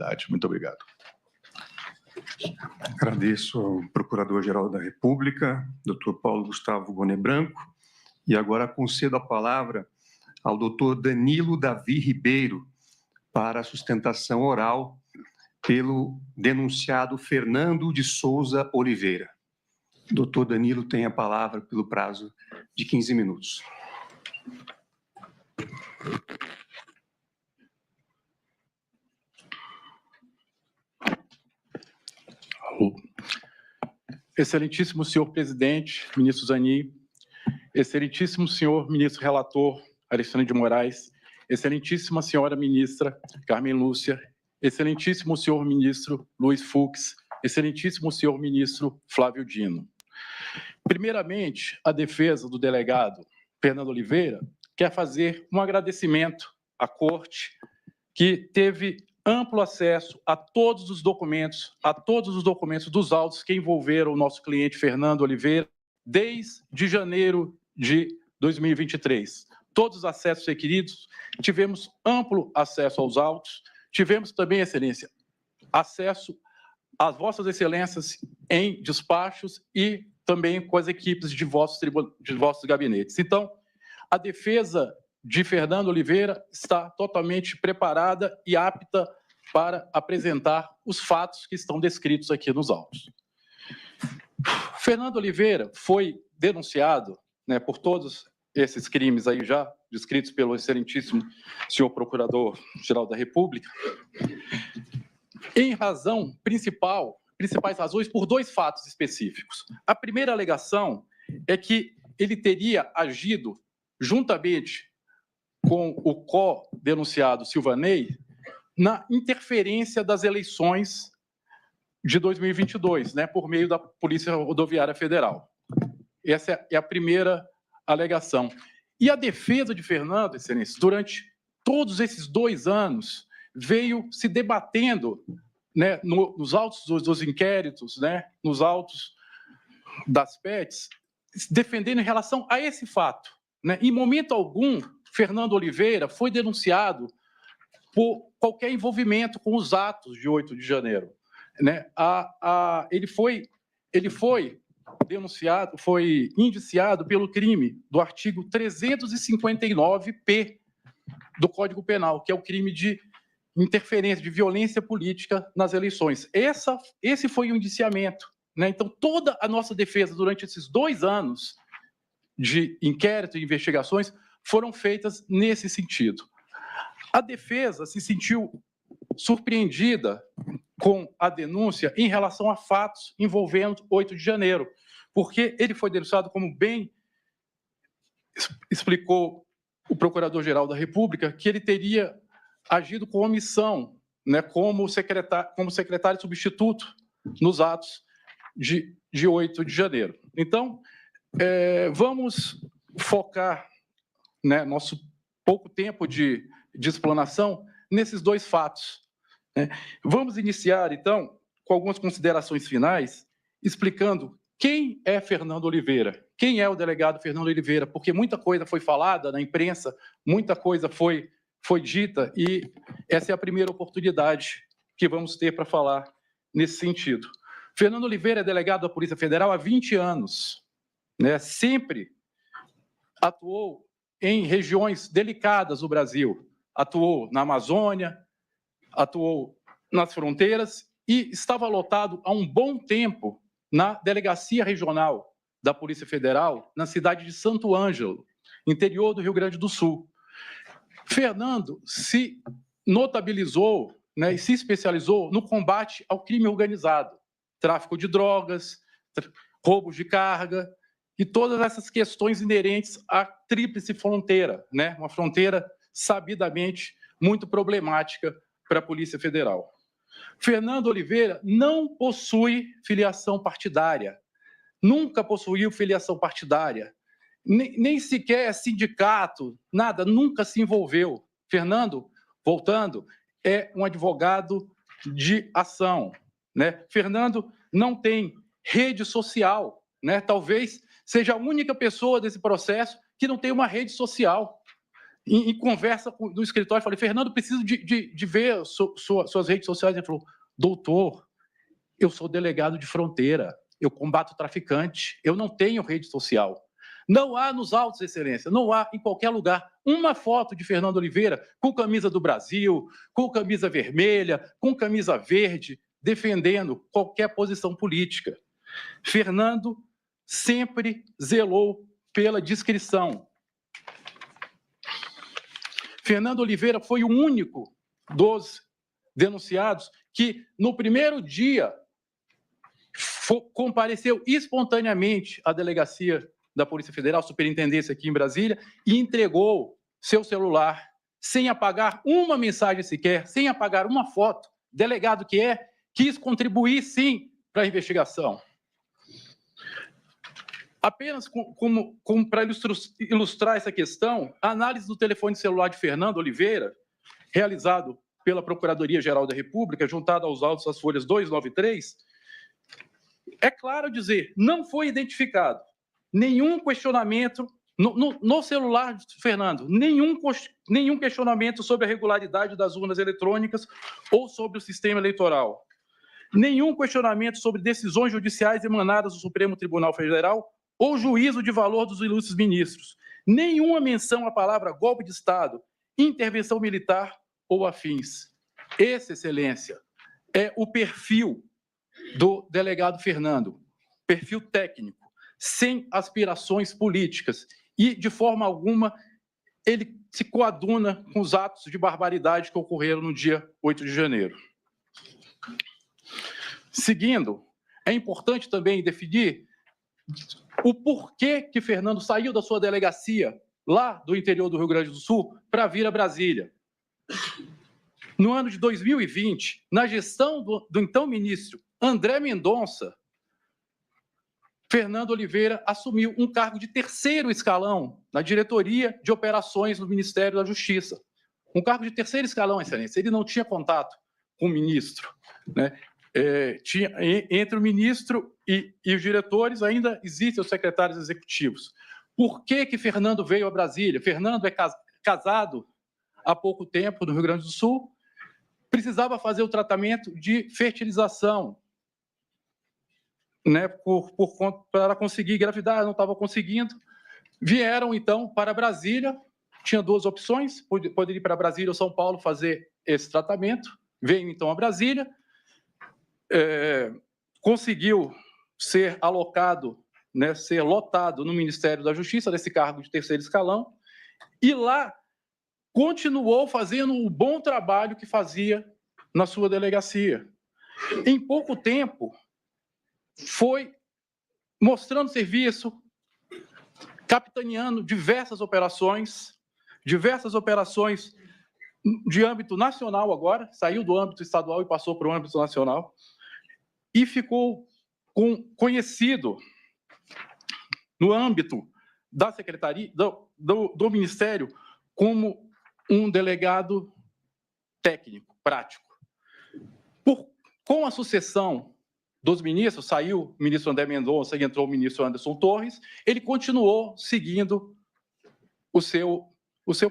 oportunidade. Muito obrigado. Agradeço ao Procurador-Geral da República, Dr. Paulo Gustavo Boné Branco, e agora concedo a palavra ao Dr. Danilo Davi Ribeiro para a sustentação oral pelo denunciado Fernando de Souza Oliveira. Dr. Danilo tem a palavra pelo prazo de 15 minutos. Excelentíssimo senhor presidente, ministro Zanin, excelentíssimo senhor ministro relator Alexandre de Moraes, excelentíssima senhora ministra Carmen Lúcia, excelentíssimo senhor ministro Luiz Fux, excelentíssimo senhor ministro Flávio Dino. Primeiramente, a defesa do delegado Fernando Oliveira quer fazer um agradecimento à Corte, que teve amplo acesso a todos os documentos dos autos que envolveram o nosso cliente Fernando Oliveira desde janeiro de 2023. Todos os acessos requeridos, tivemos amplo acesso aos autos, tivemos também, excelência, acesso às vossas excelências em despachos e também com as equipes de vossos gabinetes. Então, a defesa de Fernando Oliveira está totalmente preparada e apta para apresentar os fatos que estão descritos aqui nos autos. Fernando Oliveira foi denunciado, né, por todos esses crimes aí já descritos pelo excelentíssimo senhor Procurador-Geral da República, em razão principais razões por dois fatos específicos. A primeira alegação é que ele teria agido juntamente com o co-denunciado Silvanei na interferência das eleições de 2022, né, por meio da Polícia Rodoviária Federal. Essa é a primeira alegação. E a defesa de Fernando, excelência, durante todos esses 2 anos, veio se debatendo, né, nos autos dos inquéritos, né, nos autos das PETs, defendendo em relação a esse fato, né? Em momento algum, Fernando Oliveira foi denunciado por qualquer envolvimento com os atos de 8 de janeiro. Né? Ele foi denunciado, foi indiciado pelo crime do artigo 359-P do Código Penal, que é o crime de interferência, de violência política nas eleições. Esse foi o indiciamento. Né? Então, toda a nossa defesa durante esses 2 anos de inquérito e investigações foram feitas nesse sentido. A defesa se sentiu surpreendida com a denúncia em relação a fatos envolvendo 8 de janeiro, porque ele foi denunciado, como bem explicou o Procurador-Geral da República, que ele teria agido com omissão, né, como secretário substituto nos atos de 8 de janeiro. Então, vamos focar, né, nosso pouco tempo de explanação nesses 2 fatos. Né? Vamos iniciar, então, com algumas considerações finais, explicando quem é Fernando Oliveira, quem é o delegado Fernando Oliveira, porque muita coisa foi falada na imprensa, muita coisa foi dita, e essa é a primeira oportunidade que vamos ter para falar nesse sentido. Fernando Oliveira é delegado da Polícia Federal há 20 anos, né? Sempre atuou em regiões delicadas do Brasil, atuou na Amazônia, atuou nas fronteiras e estava lotado há um bom tempo na Delegacia Regional da Polícia Federal, na cidade de Santo Ângelo, interior do Rio Grande do Sul. Fernando se notabilizou, né, e se especializou no combate ao crime organizado, tráfico de drogas, roubos de carga e todas essas questões inerentes à tríplice fronteira, né, uma fronteira sabidamente muito problemática para a Polícia Federal. Fernando Oliveira não possui filiação partidária, nunca possuiu filiação partidária, nem sequer é sindicato, nada, nunca se envolveu. Fernando, voltando, é um advogado de ação, né? Fernando não tem rede social, né? Talvez seja a única pessoa desse processo que não tem uma rede social. em conversa no escritório, falei, Fernando, preciso de ver suas redes sociais. Ele falou, doutor, eu sou delegado de fronteira, eu combato traficante, eu não tenho rede social. Não há nos autos, excelência, não há em qualquer lugar uma foto de Fernando Oliveira com camisa do Brasil, com camisa vermelha, com camisa verde, defendendo qualquer posição política. Fernando sempre zelou pela discrição. Fernando Oliveira foi o único dos denunciados que, no primeiro dia, compareceu espontaneamente à delegacia da Polícia Federal, superintendência aqui em Brasília, e entregou seu celular, sem apagar uma mensagem sequer, sem apagar uma foto. Delegado que quis contribuir, sim, para a investigação. Apenas para ilustrar essa questão, a análise do telefone celular de Fernando Oliveira, realizado pela Procuradoria-Geral da República, juntada aos autos das folhas 293, é claro dizer, não foi identificado nenhum questionamento no celular de Fernando, nenhum questionamento sobre a regularidade das urnas eletrônicas ou sobre o sistema eleitoral, nenhum questionamento sobre decisões judiciais emanadas do Supremo Tribunal Federal ou juízo de valor dos ilustres ministros, nenhuma menção à palavra golpe de Estado, intervenção militar ou afins. Esse, excelência, é o perfil do delegado Fernando, perfil técnico, sem aspirações políticas e, de forma alguma, ele se coaduna com os atos de barbaridade que ocorreram no dia 8 de janeiro. Seguindo, é importante também definir o porquê que Fernando saiu da sua delegacia, lá do interior do Rio Grande do Sul, para vir a Brasília. No ano de 2020, na gestão do então ministro André Mendonça, Fernando Oliveira assumiu um cargo de terceiro escalão na diretoria de operações do Ministério da Justiça. Um cargo de terceiro escalão, excelência. Ele não tinha contato com o ministro, né? Entre o ministro e os diretores ainda existem os secretários executivos. Por que Fernando veio a Brasília? Fernando é casado há pouco tempo no Rio Grande do Sul, precisava fazer o tratamento de fertilização, né, para conseguir engravidar, não estava conseguindo. Vieram, então, para Brasília, tinha duas opções, poderia ir para Brasília ou São Paulo fazer esse tratamento, veio, então, a Brasília, conseguiu ser alocado, né, ser lotado no Ministério da Justiça, nesse cargo de terceiro escalão, e lá continuou fazendo o bom trabalho que fazia na sua delegacia. Em pouco tempo, foi mostrando serviço, capitaneando diversas operações de âmbito nacional agora, saiu do âmbito estadual e passou para o âmbito nacional, e ficou conhecido no âmbito da Secretaria, do Ministério, como um delegado técnico, prático. Com a sucessão dos ministros, saiu o ministro André Mendonça e entrou o ministro Anderson Torres, ele continuou seguindo o seu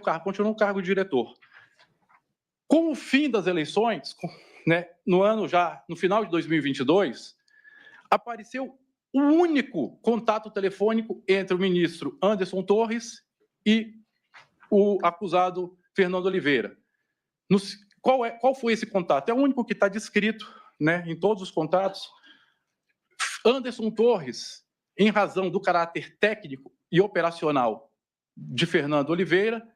cargo, continuou no cargo de diretor. Com o fim das eleições, né, no final de 2022, apareceu o único contato telefônico entre o ministro Anderson Torres e o acusado Fernando Oliveira. Qual foi esse contato? É o único que está descrito, né, em todos os contatos. Anderson Torres, em razão do caráter técnico e operacional de Fernando Oliveira,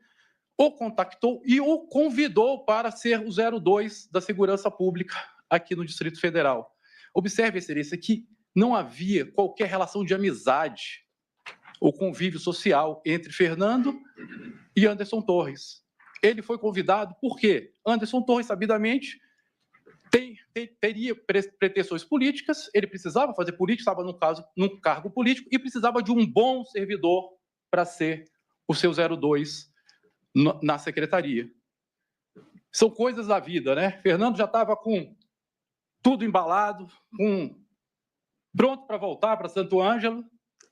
o contactou e o convidou para ser o 02 da Segurança Pública aqui no Distrito Federal. Observe, excelência, que não havia qualquer relação de amizade ou convívio social entre Fernando e Anderson Torres. Ele foi convidado por quê? Anderson Torres, sabidamente, teria pretensões políticas, ele precisava fazer política, estava num cargo político e precisava de um bom servidor para ser o seu 02 na secretaria. São coisas da vida, né? Fernando já estava com tudo embalado, pronto para voltar para Santo Ângelo,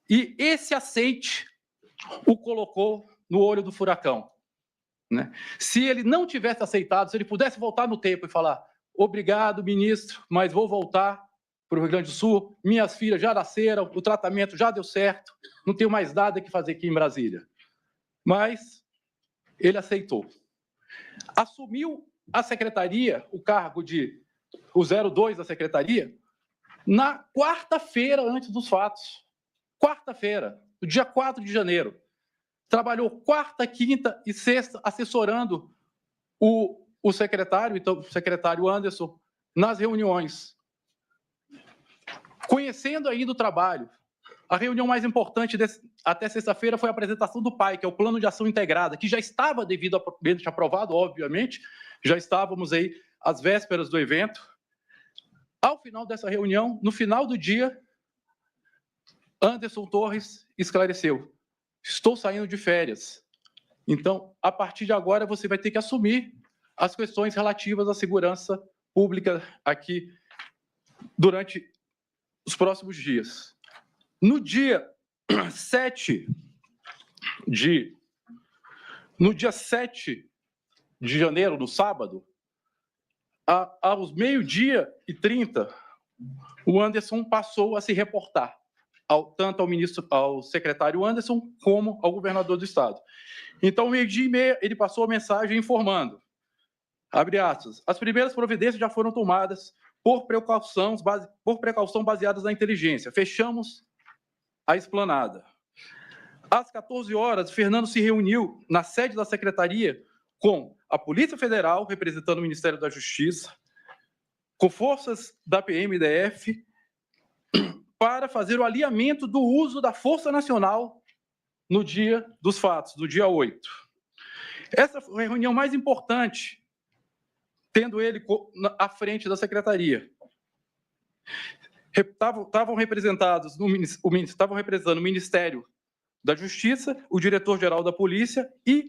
e esse aceite o colocou no olho do furacão. né? Se ele não tivesse aceitado, se ele pudesse voltar no tempo e falar: obrigado, ministro, mas vou voltar para o Rio Grande do Sul, minhas filhas já nasceram, o tratamento já deu certo, não tenho mais nada que fazer aqui em Brasília. Mas ele aceitou. Assumiu a secretaria, o cargo de o 02 da secretaria, na quarta-feira antes dos fatos. Quarta-feira, no dia 4 de janeiro. Trabalhou quarta, quinta e sexta assessorando o secretário, então, o secretário Anderson, nas reuniões. Conhecendo ainda o trabalho, a reunião mais importante até sexta-feira foi a apresentação do PAI, que é o Plano de Ação Integrada, que já estava devidamente aprovado, obviamente, já estávamos aí às vésperas do evento. Ao final dessa reunião, no final do dia, Anderson Torres esclareceu: estou saindo de férias. Então, a partir de agora, você vai ter que assumir as questões relativas à segurança pública aqui durante os próximos dias. No dia 7 de janeiro, no sábado, aos 12h30, o Anderson passou a se reportar, tanto ao secretário Anderson, como ao governador do estado. Então, 12h30, ele passou a mensagem informando, abre aspas, as primeiras providências já foram tomadas por precaução baseadas na inteligência. Fechamos a esplanada. Às 14 horas, Fernando se reuniu na sede da secretaria com a Polícia Federal, representando o Ministério da Justiça, com forças da PM-DF, para fazer o alinhamento do uso da Força Nacional no dia dos fatos, no dia 8. Essa foi a reunião mais importante, tendo ele à frente da secretaria. Estavam representando o Ministério da Justiça, o diretor-geral da Polícia, e,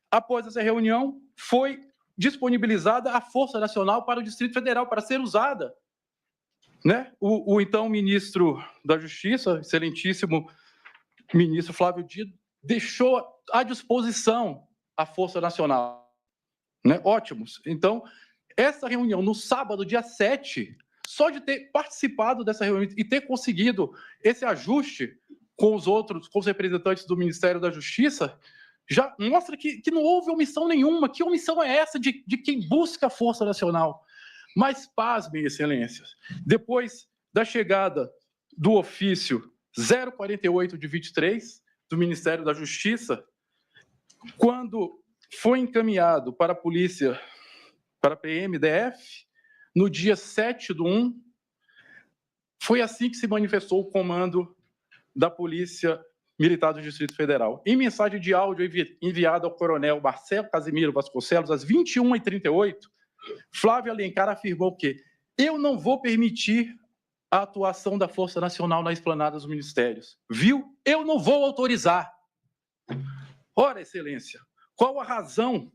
após essa reunião, foi disponibilizada a Força Nacional para o Distrito Federal, para ser usada, né? O então ministro da Justiça, excelentíssimo ministro Flávio Dino, deixou à disposição a Força Nacional, né? Ótimos. Então, essa reunião, no sábado, dia 7, só de ter participado dessa reunião e ter conseguido esse ajuste com os representantes do Ministério da Justiça, já mostra que não houve omissão nenhuma. Que omissão é essa de quem busca a Força Nacional? Mas, pasmem, excelências, depois da chegada do ofício 048 de 23 do Ministério da Justiça, quando foi encaminhado para a polícia, para a PM-DF, no dia 7/1, foi assim que se manifestou o comando da Polícia Militar do Distrito Federal. Em mensagem de áudio enviada ao coronel Marcelo Casimiro Vasconcelos, às 21h38, Flávio Alencar afirmou que eu não vou permitir a atuação da Força Nacional nas esplanadas dos ministérios. Viu? Eu não vou autorizar. Ora, excelência, qual a razão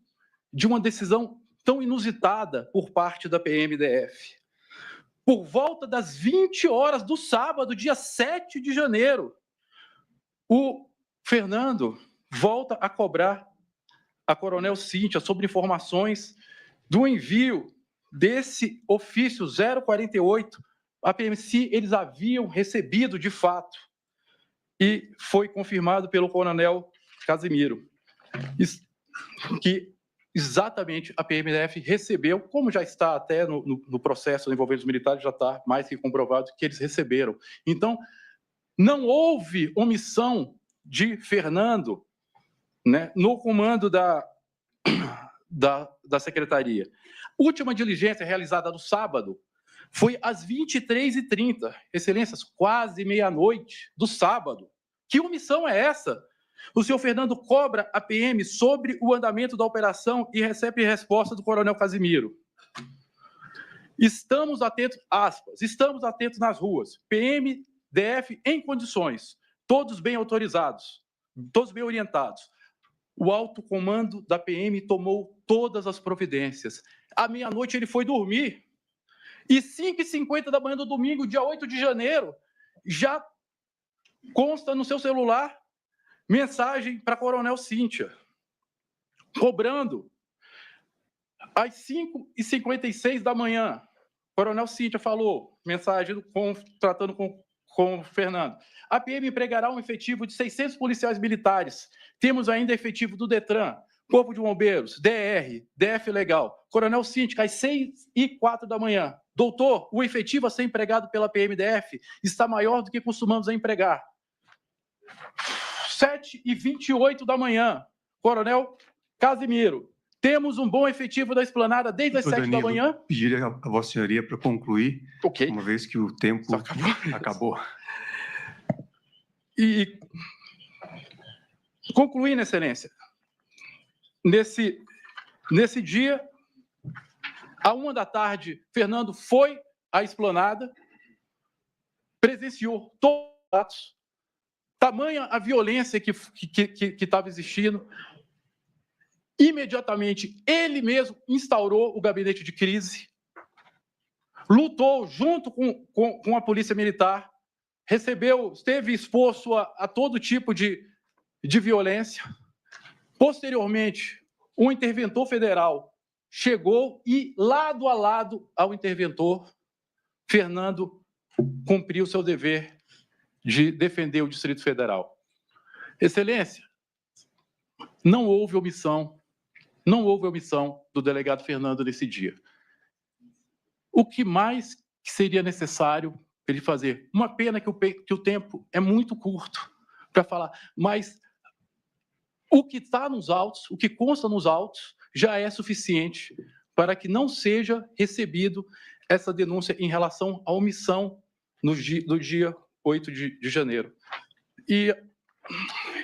de uma decisão tão inusitada por parte da PM-DF? Por volta das 20 horas do sábado, dia 7 de janeiro, o Fernando volta a cobrar a Coronel Cíntia sobre informações do envio desse ofício 048, a PMC, eles haviam recebido de fato, e foi confirmado pelo Coronel Casimiro, que exatamente a PM-DF recebeu, como já está até no processo envolvendo os militares, já está mais que comprovado que eles receberam. Então, não houve omissão de Fernando, né, no comando da secretaria. Última diligência realizada no sábado foi às 23h30, excelências, quase meia-noite do sábado. Que omissão é essa? O senhor Fernando cobra a PM sobre o andamento da operação e recebe resposta do coronel Casimiro. Estamos atentos, aspas, estamos atentos nas ruas. PM, DF em condições, todos bem autorizados, todos bem orientados. O alto comando da PM tomou todas as providências. À meia-noite ele foi dormir. E 5h50 da manhã do domingo, dia 8 de janeiro, já consta no seu celular mensagem para a Coronel Cíntia. cobrando. Às 5h56 da manhã, o coronel Cíntia falou, mensagem tratando com o Fernando. A PM empregará um efetivo de 600 policiais militares. Temos ainda efetivo do DETRAN, Corpo de Bombeiros, DR, DF Legal. Coronel Cíntia, às 6h04 da manhã. Doutor, o efetivo a ser empregado pela PMDF está maior do que costumamos a empregar. 7h28 da manhã. Coronel Casimiro. Temos um bom efetivo da esplanada desde as 7 da manhã. Pediria a Vossa Senhoria para concluir, uma vez que o tempo acabou. E concluindo, Excelência, nesse dia, à 1 da tarde, Fernando foi à esplanada, presenciou todos os atos, tamanha a violência que estava existindo. Imediatamente, ele mesmo instaurou o gabinete de crise, lutou junto com a Polícia Militar, esteve exposto a todo tipo de violência. Posteriormente, o interventor federal chegou e, lado a lado ao interventor, Fernando cumpriu seu dever de defender o Distrito Federal. Excelência, não houve omissão do delegado Fernando nesse dia. O que mais seria necessário ele fazer? Uma pena que o tempo é muito curto para falar, mas o que está nos autos, o que consta nos autos, já é suficiente para que não seja recebido essa denúncia em relação à omissão do dia 8 de janeiro. E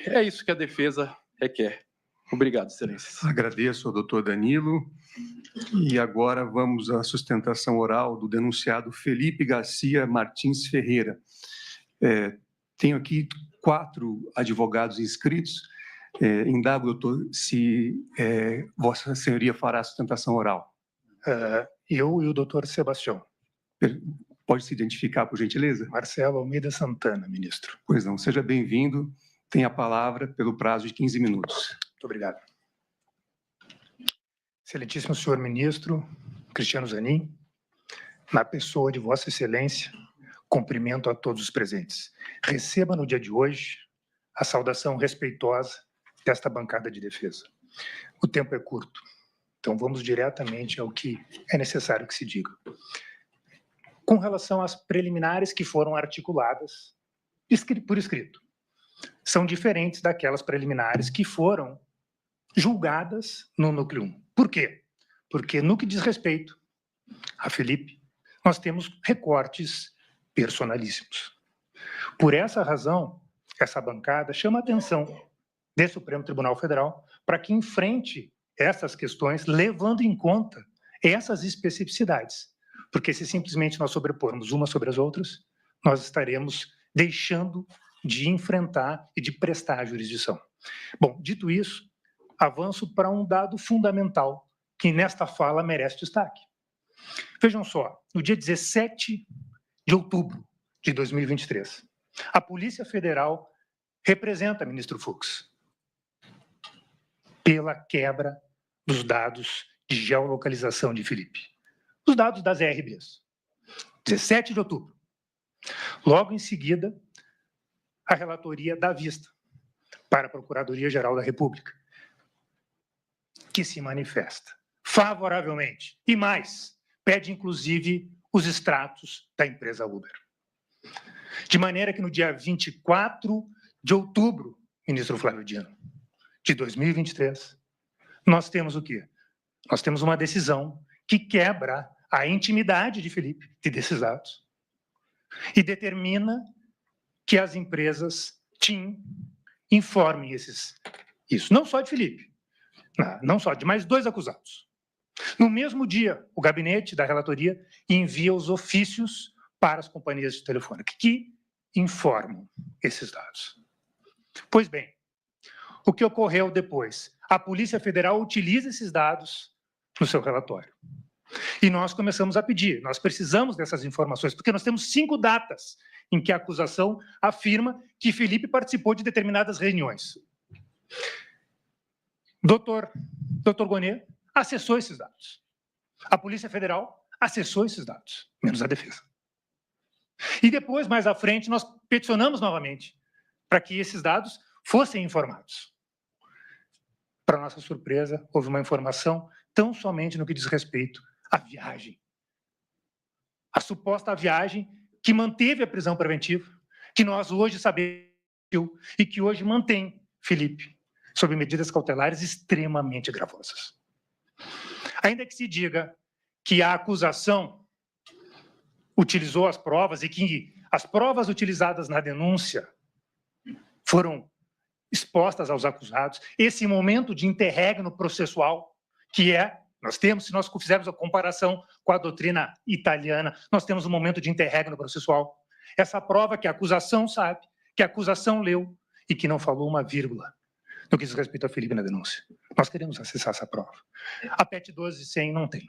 é isso que a defesa requer. Obrigado, Excelências. Agradeço ao doutor Danilo. E agora vamos à sustentação oral do denunciado Felipe Garcia Martins Ferreira. Tenho aqui 4 advogados inscritos. Indago, doutor, se Vossa Senhoria fará a sustentação oral. Eu e o doutor Sebastião. Pode se identificar, por gentileza? Marcelo Almeida Santana, ministro. Pois não, seja bem-vindo. Tem a palavra pelo prazo de 15 minutos. Muito obrigado. Excelentíssimo senhor ministro Cristiano Zanin, na pessoa de Vossa Excelência, cumprimento a todos os presentes. Receba no dia de hoje a saudação respeitosa desta bancada de defesa. O tempo é curto, então vamos diretamente ao que é necessário que se diga. Com relação às preliminares que foram articuladas por escrito, são diferentes daquelas preliminares que foram julgadas no Núcleo 1. Por quê? Porque no que diz respeito a Felipe, nós temos recortes personalíssimos. Por essa razão, essa bancada chama a atenção do Supremo Tribunal Federal para que enfrente essas questões, levando em conta essas especificidades. Porque se simplesmente nós sobrepormos umas sobre as outras, nós estaremos deixando de enfrentar e de prestar a jurisdição. Bom, dito isso, avanço para um dado fundamental que nesta fala merece destaque. Vejam só, no dia 17 de outubro de 2023, a Polícia Federal representa ministro Fux pela quebra dos dados de geolocalização de Felipe, os dados das ERBs. 17 de outubro. Logo em seguida, a relatoria dá vista para a Procuradoria-Geral da República, que se manifesta favoravelmente e mais, pede inclusive os extratos da empresa Uber. De maneira que no dia 24 de outubro, ministro Flávio Dino, de 2023, nós temos o quê? Nós temos uma decisão que quebra a intimidade de Felipe e desses atos e determina que as empresas TIM informem isso. Não só de Felipe, não só de mais 2 acusados. No mesmo dia, o gabinete da relatoria envia os ofícios para as companhias de telefone que informam esses dados. Pois bem, o que ocorreu depois? A Polícia Federal utiliza esses dados no seu relatório. E nós começamos a pedir, nós precisamos dessas informações, porque nós temos 5 datas em que a acusação afirma que Felipe participou de determinadas reuniões. Doutor Dr. Gonê acessou esses dados. A Polícia Federal acessou esses dados, menos a defesa. E depois, mais à frente, nós peticionamos novamente para que esses dados fossem informados. Para nossa surpresa, houve uma informação tão somente no que diz respeito à viagem. A suposta viagem que manteve a prisão preventiva, que nós hoje sabemos e que hoje mantém Felipe sob medidas cautelares extremamente gravosas. Ainda que se diga que a acusação utilizou as provas e que as provas utilizadas na denúncia foram expostas aos acusados, esse momento de interregno processual, que nós temos, se nós fizermos a comparação com a doutrina italiana, nós temos um momento de interregno processual. Essa prova que a acusação sabe, que a acusação leu e que não falou uma vírgula no que diz respeito a Felipe na denúncia. Nós queremos acessar essa prova. A PET 12.100 não tem.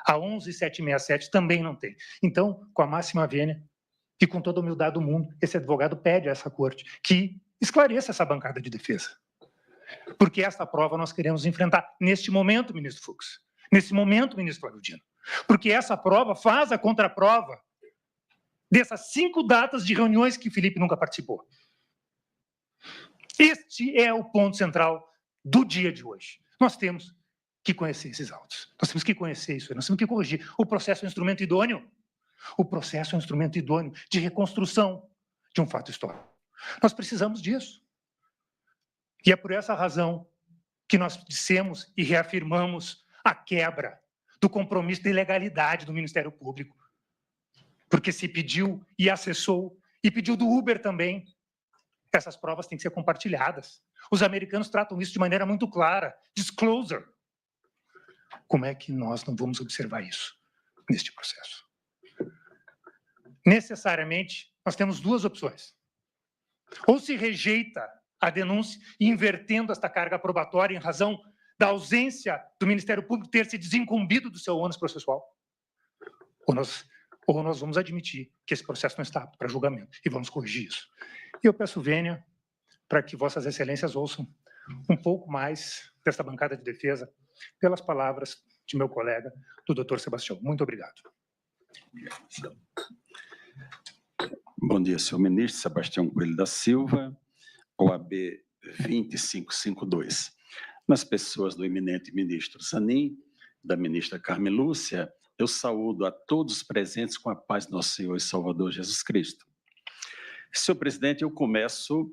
A 11.767 também não tem. Então, com a máxima vênia e com toda a humildade do mundo, esse advogado pede a essa corte que esclareça essa bancada de defesa. Porque essa prova nós queremos enfrentar neste momento, ministro Fux. Nesse momento, ministro Arudino. Porque essa prova faz a contraprova dessas 5 datas de reuniões que Felipe nunca participou. Este é o ponto central do dia de hoje. Nós temos que conhecer esses autos. Nós temos que conhecer isso. Nós temos que corrigir. O processo é um instrumento idôneo. O processo é um instrumento idôneo de reconstrução de um fato histórico. Nós precisamos disso. E é por essa razão que nós dissemos e reafirmamos a quebra do compromisso de legalidade do Ministério Público. Porque se pediu e acessou, e pediu do Uber também, essas provas têm que ser compartilhadas. Os americanos tratam isso de maneira muito clara. Disclosure. Como é que nós não vamos observar isso neste processo? Necessariamente, nós temos 2 opções. Ou se rejeita a denúncia, invertendo esta carga probatória em razão da ausência do Ministério Público ter se desincumbido do seu ônus processual. Ou nós vamos admitir que esse processo não está apto para julgamento e vamos corrigir isso. E eu peço vênia para que vossas excelências ouçam um pouco mais desta bancada de defesa pelas palavras de meu colega, do Dr. Sebastião. Muito obrigado. Bom dia, senhor ministro. Sebastião Coelho da Silva, OAB 2552. Nas pessoas do eminente ministro Zanin, da ministra Carmen Lúcia, eu saúdo a todos os presentes com a paz do nosso Senhor e Salvador Jesus Cristo. Senhor presidente, eu começo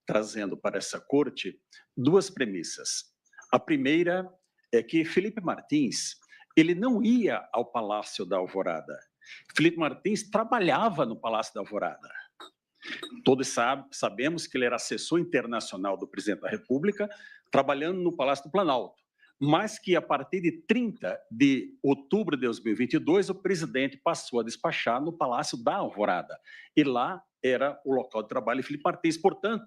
trazendo para essa corte 2 premissas. A primeira é que Felipe Martins, ele não ia ao Palácio da Alvorada. Felipe Martins trabalhava no Palácio da Alvorada. Todos sabemos que ele era assessor internacional do presidente da República, trabalhando no Palácio do Planalto, mas que a partir de 30 de outubro de 2022, o presidente passou a despachar no Palácio da Alvorada, e lá era o local de trabalho de Felipe Martins. Portanto,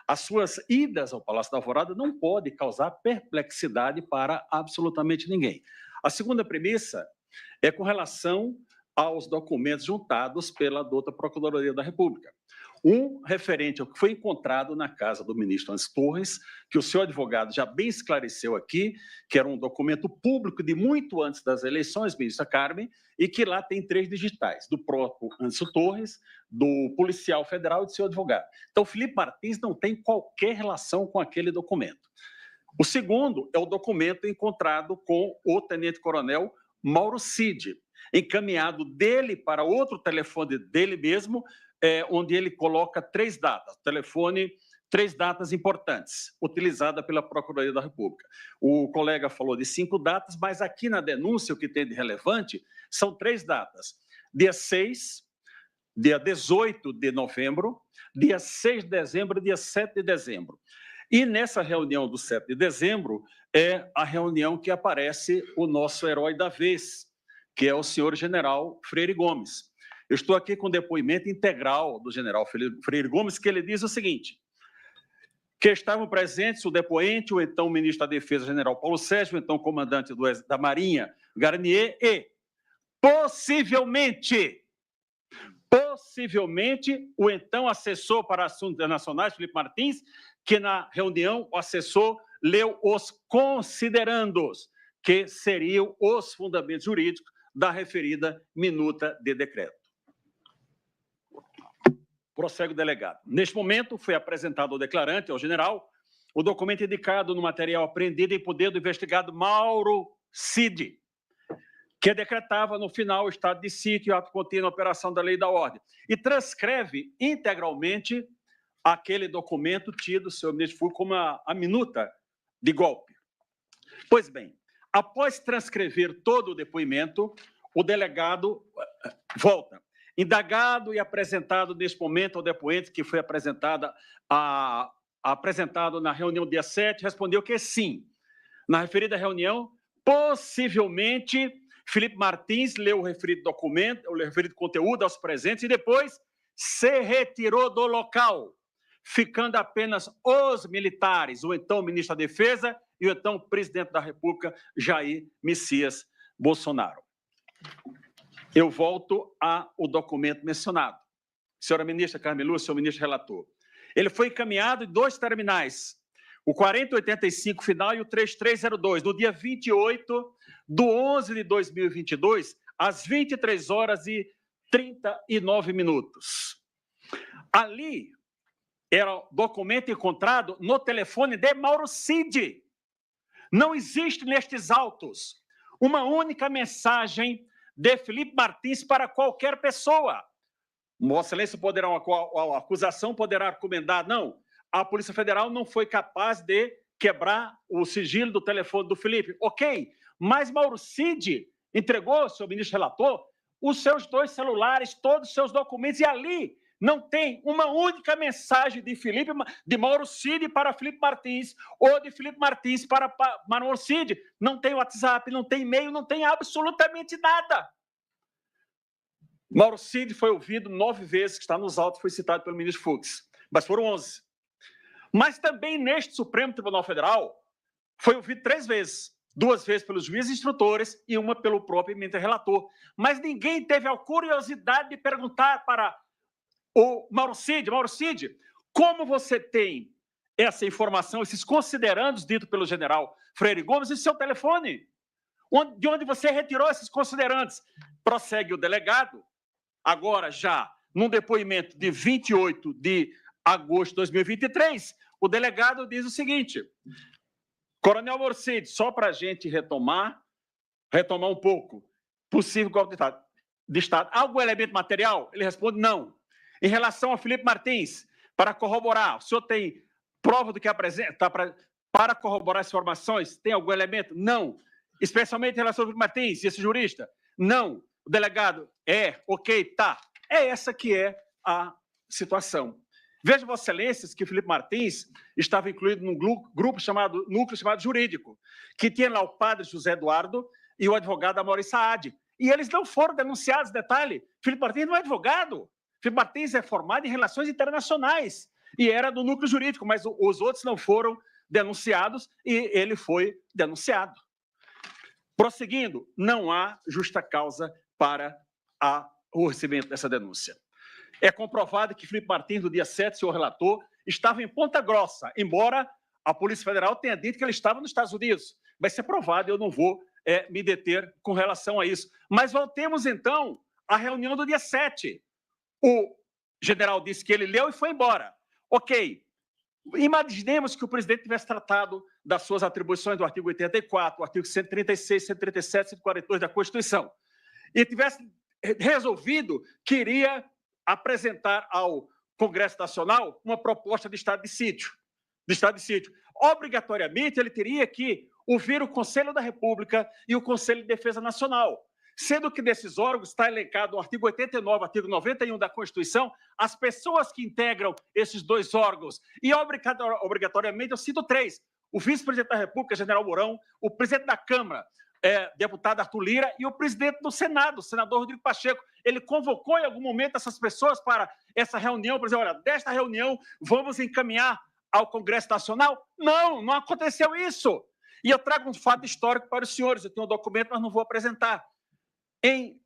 as suas idas ao Palácio da Alvorada não podem causar perplexidade para absolutamente ninguém. A segunda premissa é com relação aos documentos juntados pela douta Procuradoria da República. Um referente ao que foi encontrado na casa do ministro Âncio Torres, que o senhor advogado já bem esclareceu aqui, que era um documento público de muito antes das eleições, ministra Carmen, e que lá tem 3 digitais, do próprio Âncio Torres, do policial federal e do seu advogado. Então, Felipe Martins não tem qualquer relação com aquele documento. O segundo é o documento encontrado com o tenente-coronel Mauro Cid, encaminhado dele para outro telefone dele mesmo, onde ele coloca 3 datas, telefone, 3 datas importantes, utilizada pela Procuradoria da República. O colega falou de 5 datas, mas aqui na denúncia o que tem de relevante são 3 datas. Dia 6, dia 18 de novembro, dia 6 de dezembro e dia 7 de dezembro. E nessa reunião do 7 de dezembro é a reunião que aparece o nosso herói da vez, que é o senhor general Freire Gomes. Eu estou aqui com o depoimento integral do general Freire Gomes, que ele diz o seguinte, que estavam presentes o depoente, o então ministro da Defesa, general Paulo Sérgio, o então comandante da Marinha, Garnier, e possivelmente, o então assessor para assuntos internacionais, Felipe Martins, que na reunião o assessor leu os considerandos, que seriam os fundamentos jurídicos da referida minuta de decreto. Prossegue o delegado. Neste momento, foi apresentado ao declarante, ao general, o documento indicado no material apreendido em poder do investigado Mauro Cid, que decretava no final o estado de sítio e ato contínuo a operação da lei e da ordem, e transcreve integralmente aquele documento tido, senhor ministro Fux, como a minuta de golpe. Pois bem, após transcrever todo o depoimento, o delegado volta. Indagado e apresentado neste momento ao depoente, que foi apresentado na reunião dia 7, respondeu que sim. Na referida reunião, possivelmente, Felipe Martins leu o referido documento, o referido conteúdo aos presentes e depois se retirou do local, ficando apenas os militares, o então ministro da Defesa e o então presidente da República, Jair Messias Bolsonaro. Eu volto ao documento mencionado. Senhora ministra Carmen Lúcia, senhor ministro relator. Ele foi encaminhado em 2 terminais, o 4085 final e o 3302, no dia 28/11/2022, às 23h39. Ali era o documento encontrado no telefone de Mauro Cid. Não existe nestes autos uma única mensagem de Felipe Martins para qualquer pessoa. Vossa Excelência poderá, a acusação poderá argumentar, não, a Polícia Federal não foi capaz de quebrar o sigilo do telefone do Felipe. Ok, mas Mauro Cid entregou, senhor ministro relator, os seus 2 celulares, todos os seus documentos, e ali não tem uma única mensagem de Mauro Cid para Felipe Martins, ou de Felipe Martins para Mauro Cid. Não tem WhatsApp, não tem e-mail, não tem absolutamente nada. Mauro Cid foi ouvido 9 vezes, que está nos autos, foi citado pelo ministro Fux, mas foram 11. Mas também neste Supremo Tribunal Federal foi ouvido 3 vezes, 2 vezes pelos juízes instrutores e uma pelo próprio eminente relator. Mas ninguém teve a curiosidade de perguntar para o Mauro Cid, como você tem essa informação, esses considerandos ditos pelo general Freire Gomes em seu telefone? De onde você retirou esses considerandos? Prossegue o delegado, agora já num depoimento de 28 de agosto de 2023, o delegado diz o seguinte: Coronel Mauro Cid, só para a gente retomar um pouco, possível golpe de Estado. Algum elemento material? Ele responde não. Em relação a Felipe Martins, para corroborar, o senhor tem prova do que apresenta para corroborar as informações? Tem algum elemento? Não. Especialmente em relação ao Felipe Martins, esse jurista? Não. O delegado, ok, tá. É essa que é a situação. Veja, Vossa Excelências, que Felipe Martins estava incluído num núcleo chamado jurídico, que tinha lá o padre José Eduardo e o advogado Amaury Saad. E eles não foram denunciados, detalhe, Felipe Martins não é advogado. Felipe Martins é formado em relações internacionais e era do núcleo jurídico, mas os outros não foram denunciados e ele foi denunciado. Prosseguindo, não há justa causa para o recebimento dessa denúncia. É comprovado que Felipe Martins, no dia 7, senhor relator, estava em Ponta Grossa, embora a Polícia Federal tenha dito que ele estava nos Estados Unidos. Vai ser provado, eu não vou me deter com relação a isso. Mas voltemos, então, à reunião do dia 7. O general disse que ele leu e foi embora. Ok. Imaginemos que o presidente tivesse tratado das suas atribuições do artigo 84, artigo 136, 137, 142 da Constituição, e tivesse resolvido que iria apresentar ao Congresso Nacional uma proposta de estado de sítio. Obrigatoriamente, ele teria que ouvir o Conselho da República e o Conselho de Defesa Nacional, sendo que desses órgãos está elencado no artigo 89, artigo 91 da Constituição, as pessoas que integram esses 2 órgãos. E, obrigatoriamente, eu cito 3. O vice-presidente da República, general Mourão, o presidente da Câmara, deputado Arthur Lira, e o presidente do Senado, o senador Rodrigo Pacheco. Ele convocou em algum momento essas pessoas para essa reunião, para dizer, olha, desta reunião vamos encaminhar ao Congresso Nacional? Não, não aconteceu isso. E eu trago um fato histórico para os senhores, eu tenho um documento, mas não vou apresentar. Em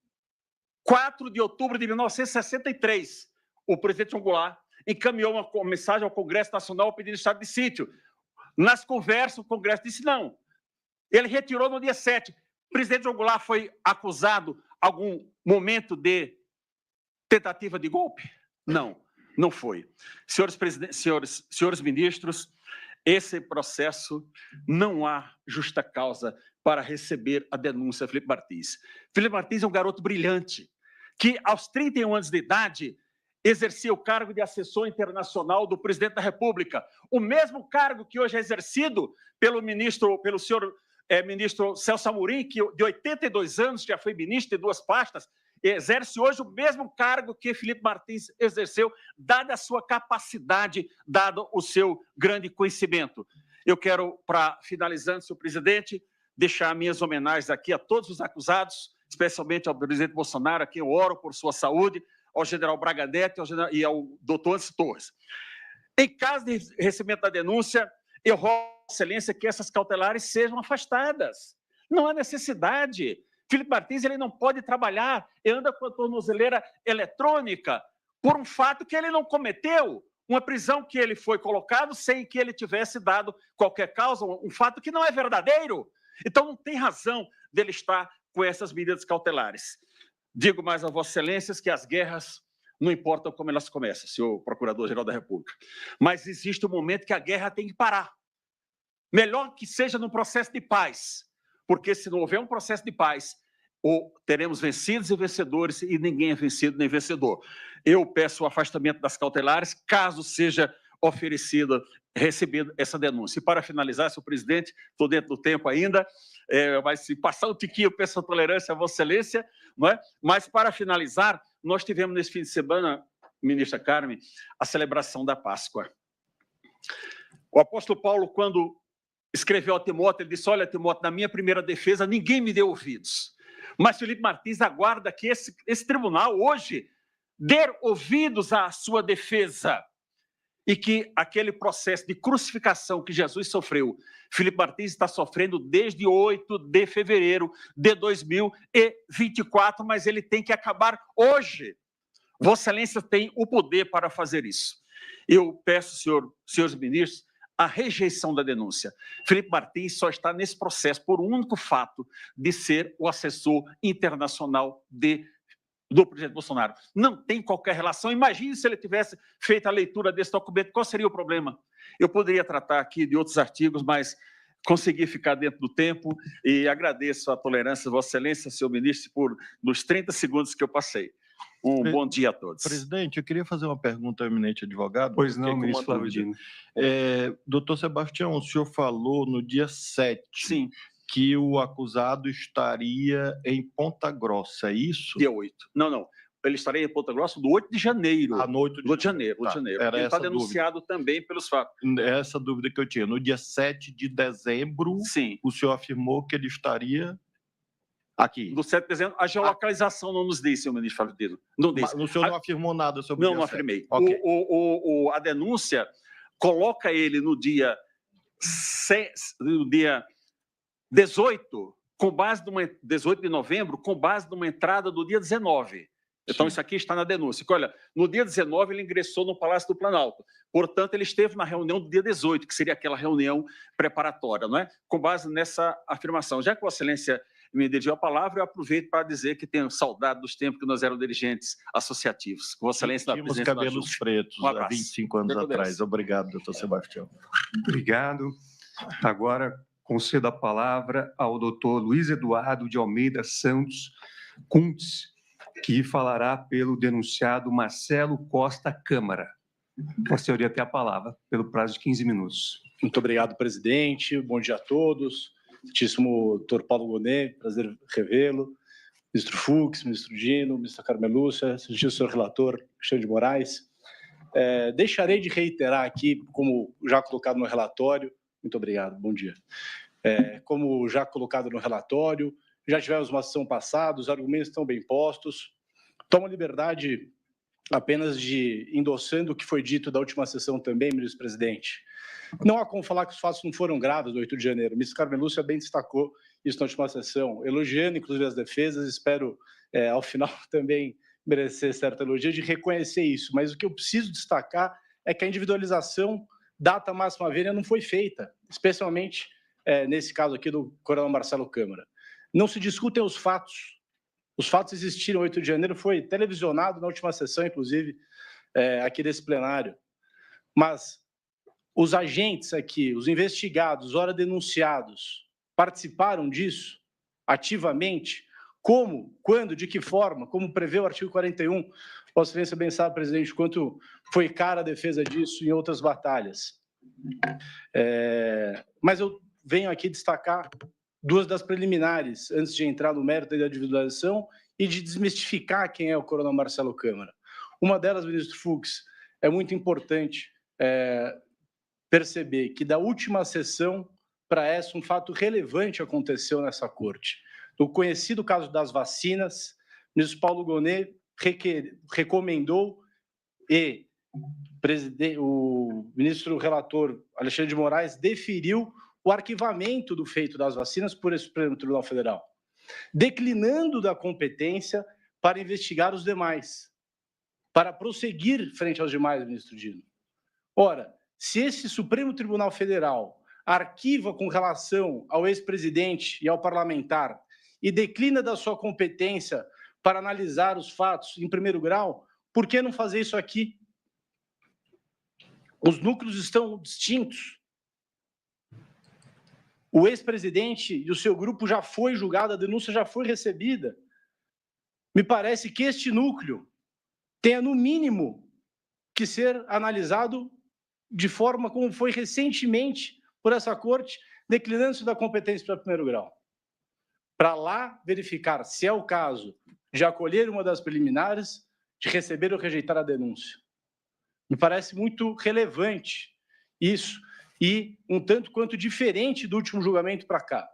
4 de outubro de 1963, o presidente João Goulart encaminhou uma mensagem ao Congresso Nacional pedindo estado de sítio. Nas conversas, o Congresso disse não. Ele retirou no dia 7. O presidente João Goulart foi acusado algum momento de tentativa de golpe? Não, não foi. Senhores ministros, esse processo não há justa causa para receber a denúncia de Felipe Martins. Felipe Martins é um garoto brilhante, que aos 31 anos de idade exercia o cargo de assessor internacional do presidente da República, o mesmo cargo que hoje é exercido pelo senhor ministro Celso Amorim, que de 82 anos já foi ministro de 2 pastas, exerce hoje o mesmo cargo que Felipe Martins exerceu, dada a sua capacidade, dado o seu grande conhecimento. Eu quero, para finalizando, senhor presidente, deixar minhas homenagens aqui a todos os acusados, especialmente ao presidente Bolsonaro, a quem eu oro por sua saúde, ao general Braga Neto e ao doutor Anderson Torres. Em caso de recebimento da denúncia, eu rogo a excelência que essas cautelares sejam afastadas. Não há necessidade. Felipe Martins ele não pode trabalhar, ele anda com a tornozeleira eletrônica por um fato que ele não cometeu, uma prisão que ele foi colocado sem que ele tivesse dado qualquer causa, um fato que não é verdadeiro. Então, não tem razão dele estar com essas medidas cautelares. Digo mais a Vossa Excelências que as guerras não importam como elas começam, senhor Procurador-Geral da República, mas existe um momento que a guerra tem que parar. Melhor que seja num processo de paz, porque se não houver um processo de paz, ou teremos vencidos e vencedores e ninguém é vencido nem vencedor. Eu peço o afastamento das cautelares, caso seja recebida essa denúncia. E para finalizar, senhor presidente, estou dentro do tempo ainda, mas se passar um tiquinho, eu peço a tolerância a Vossa Excelência, não é? Mas para finalizar, nós tivemos nesse fim de semana, ministra Carmen, a celebração da Páscoa. O apóstolo Paulo, quando escreveu a Timóteo, ele disse, olha, Timóteo, na minha primeira defesa, ninguém me deu ouvidos. Mas Felipe Martins aguarda que esse tribunal hoje dê ouvidos à sua defesa e que aquele processo de crucificação que Jesus sofreu, Felipe Martins está sofrendo desde 8 de fevereiro de 2024, mas ele tem que acabar hoje. Vossa Excelência tem o poder para fazer isso. Eu peço, senhores ministros, a rejeição da denúncia. Felipe Martins só está nesse processo por um único fato de ser o assessor internacional do presidente Bolsonaro. Não tem qualquer relação. Imagine se ele tivesse feito a leitura desse documento, qual seria o problema? Eu poderia tratar aqui de outros artigos, mas consegui ficar dentro do tempo e agradeço a tolerância, Vossa Excelência, senhor ministro, nos 30 segundos que eu passei. Bom dia a todos. Presidente, eu queria fazer uma pergunta ao eminente advogado. Pois não, ministro Flávio Dino. Doutor Sebastião, o senhor falou no dia 7 Sim. que o acusado estaria em Ponta Grossa, é isso? Dia 8. Não. Ele estaria em Ponta Grossa do 8 de janeiro. À noite do 8 de janeiro. Tá. Ele está denunciado também pelos fatos. Essa dúvida que eu tinha. No dia 7 de dezembro, sim, o senhor afirmou que ele estaria aqui. Do 7 de dezembro, a geolocalização não nos disse, senhor ministro Flávio Dino. Não disse. O senhor não afirmou nada sobre isso? Não afirmei. Okay. A denúncia coloca ele no dia 18, com base numa 18 de novembro, com base numa entrada do dia 19. Então, isso aqui está na denúncia. Olha, no dia 19, ele ingressou no Palácio do Planalto. Portanto, ele esteve na reunião do dia 18, que seria aquela reunião preparatória, não é? Com base nessa afirmação. Já que Vossa Excelência me dirigiu a palavra, eu aproveito para dizer que tenho saudade dos tempos que nós éramos dirigentes associativos. Vossa Excelência, da tínhamos cabelos pretos há 25 anos atrás. Obrigado, doutor Sebastião. Obrigado. Agora, concedo a palavra ao doutor Luiz Eduardo de Almeida Santos Kuntz, que falará pelo denunciado Marcelo Costa Câmara. A senhoria tem a palavra, pelo prazo de 15 minutos. Muito obrigado, presidente. Bom dia a todos. Excelentíssimo doutor Paulo Gonet, prazer revê-lo. Ministro Fux, ministro Dino, ministra Carmen Lúcia, excelentíssimo senhor relator, Cristiano de Moraes. Deixarei de reiterar aqui, como já colocado no relatório, muito obrigado, bom dia. Como já colocado no relatório, já tivemos uma sessão passada, os argumentos estão bem postos. Tomo a liberdade apenas de endossando o que foi dito da última sessão também, ministro presidente. Não há como falar que os fatos não foram graves do 8 de janeiro. O ministro Carmen Lúcia bem destacou isso na última sessão, elogiando, inclusive, as defesas. Espero, ao final, também merecer certa elogio de reconhecer isso. Mas o que eu preciso destacar é que a individualização data máxima vênia não foi feita, especialmente nesse caso aqui do coronel Marcelo Câmara. Não se discutem os fatos. Os fatos existiram 8 de janeiro, foi televisionado na última sessão, inclusive, aqui desse plenário. Mas os agentes aqui, os investigados, ora denunciados, participaram disso ativamente? Como, quando, de que forma, como prevê o artigo 41? Vossa Excelência bem sabe, presidente, quanto foi cara a defesa disso em outras batalhas. Mas eu venho aqui destacar duas das preliminares, antes de entrar no mérito da individualização e de desmistificar quem é o coronel Marcelo Câmara. Uma delas, ministro Fux, é muito importante perceber que da última sessão para essa, um fato relevante aconteceu nessa corte. No conhecido caso das vacinas, o ministro Paulo Gonet recomendou e o ministro relator Alexandre de Moraes deferiu o arquivamento do feito das vacinas por esse Supremo Tribunal Federal, declinando da competência para investigar os demais, para prosseguir frente aos demais, ministro Dino. Ora, se esse Supremo Tribunal Federal arquiva com relação ao ex-presidente e ao parlamentar e declina da sua competência para analisar os fatos em primeiro grau, por que não fazer isso aqui? Os núcleos estão distintos. O ex-presidente e o seu grupo já foi julgado, a denúncia já foi recebida. Me parece que este núcleo tenha, no mínimo, que ser analisado de forma como foi recentemente por essa corte, declinando-se da competência para primeiro grau. Para lá verificar se é o caso de acolher uma das preliminares, de receber ou rejeitar a denúncia. Me parece muito relevante isso e um tanto quanto diferente do último julgamento para cá.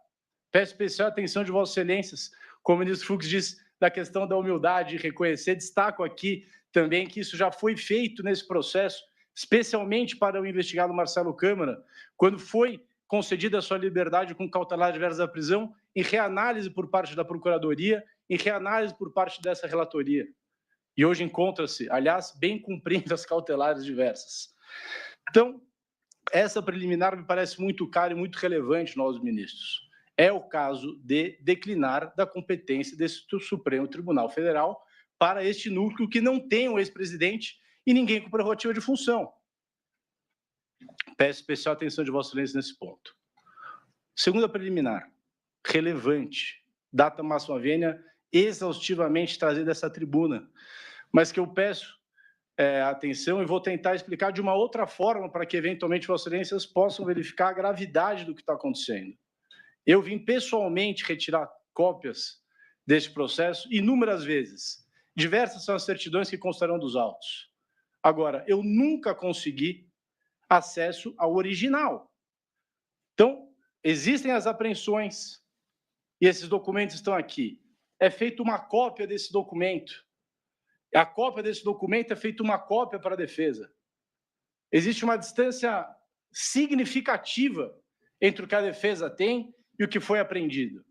Peço especial atenção de Vossas Excelências, como o ministro Fux disse, da questão da humildade e reconhecer. Destaco aqui também que isso já foi feito nesse processo, especialmente para o investigado Marcelo Câmara, quando foi concedida a sua liberdade com cautelar diversa da prisão, em reanálise por parte da Procuradoria, em reanálise por parte dessa relatoria. E hoje encontra-se, aliás, bem cumprindo as cautelares diversas. Então, essa preliminar me parece muito cara e muito relevante, nós ministros. É o caso de declinar da competência desse Supremo Tribunal Federal para este núcleo que não tem um ex-presidente e ninguém com prerrogativa de função. Peço especial atenção de Vossa Excelência nesse ponto. Segunda preliminar, relevante, data máxima vênia, exaustivamente trazida dessa tribuna, mas que eu peço atenção e vou tentar explicar de uma outra forma para que, eventualmente, Vossas Excelências possam verificar a gravidade do que está acontecendo. Eu vim pessoalmente retirar cópias deste processo inúmeras vezes. Diversas são as certidões que constarão dos autos. Agora, eu nunca consegui acesso ao original. Então, existem as apreensões e esses documentos estão aqui. É feita uma cópia desse documento. A cópia desse documento é feita uma cópia para a defesa. Existe uma distância significativa entre o que a defesa tem e o que foi apreendido.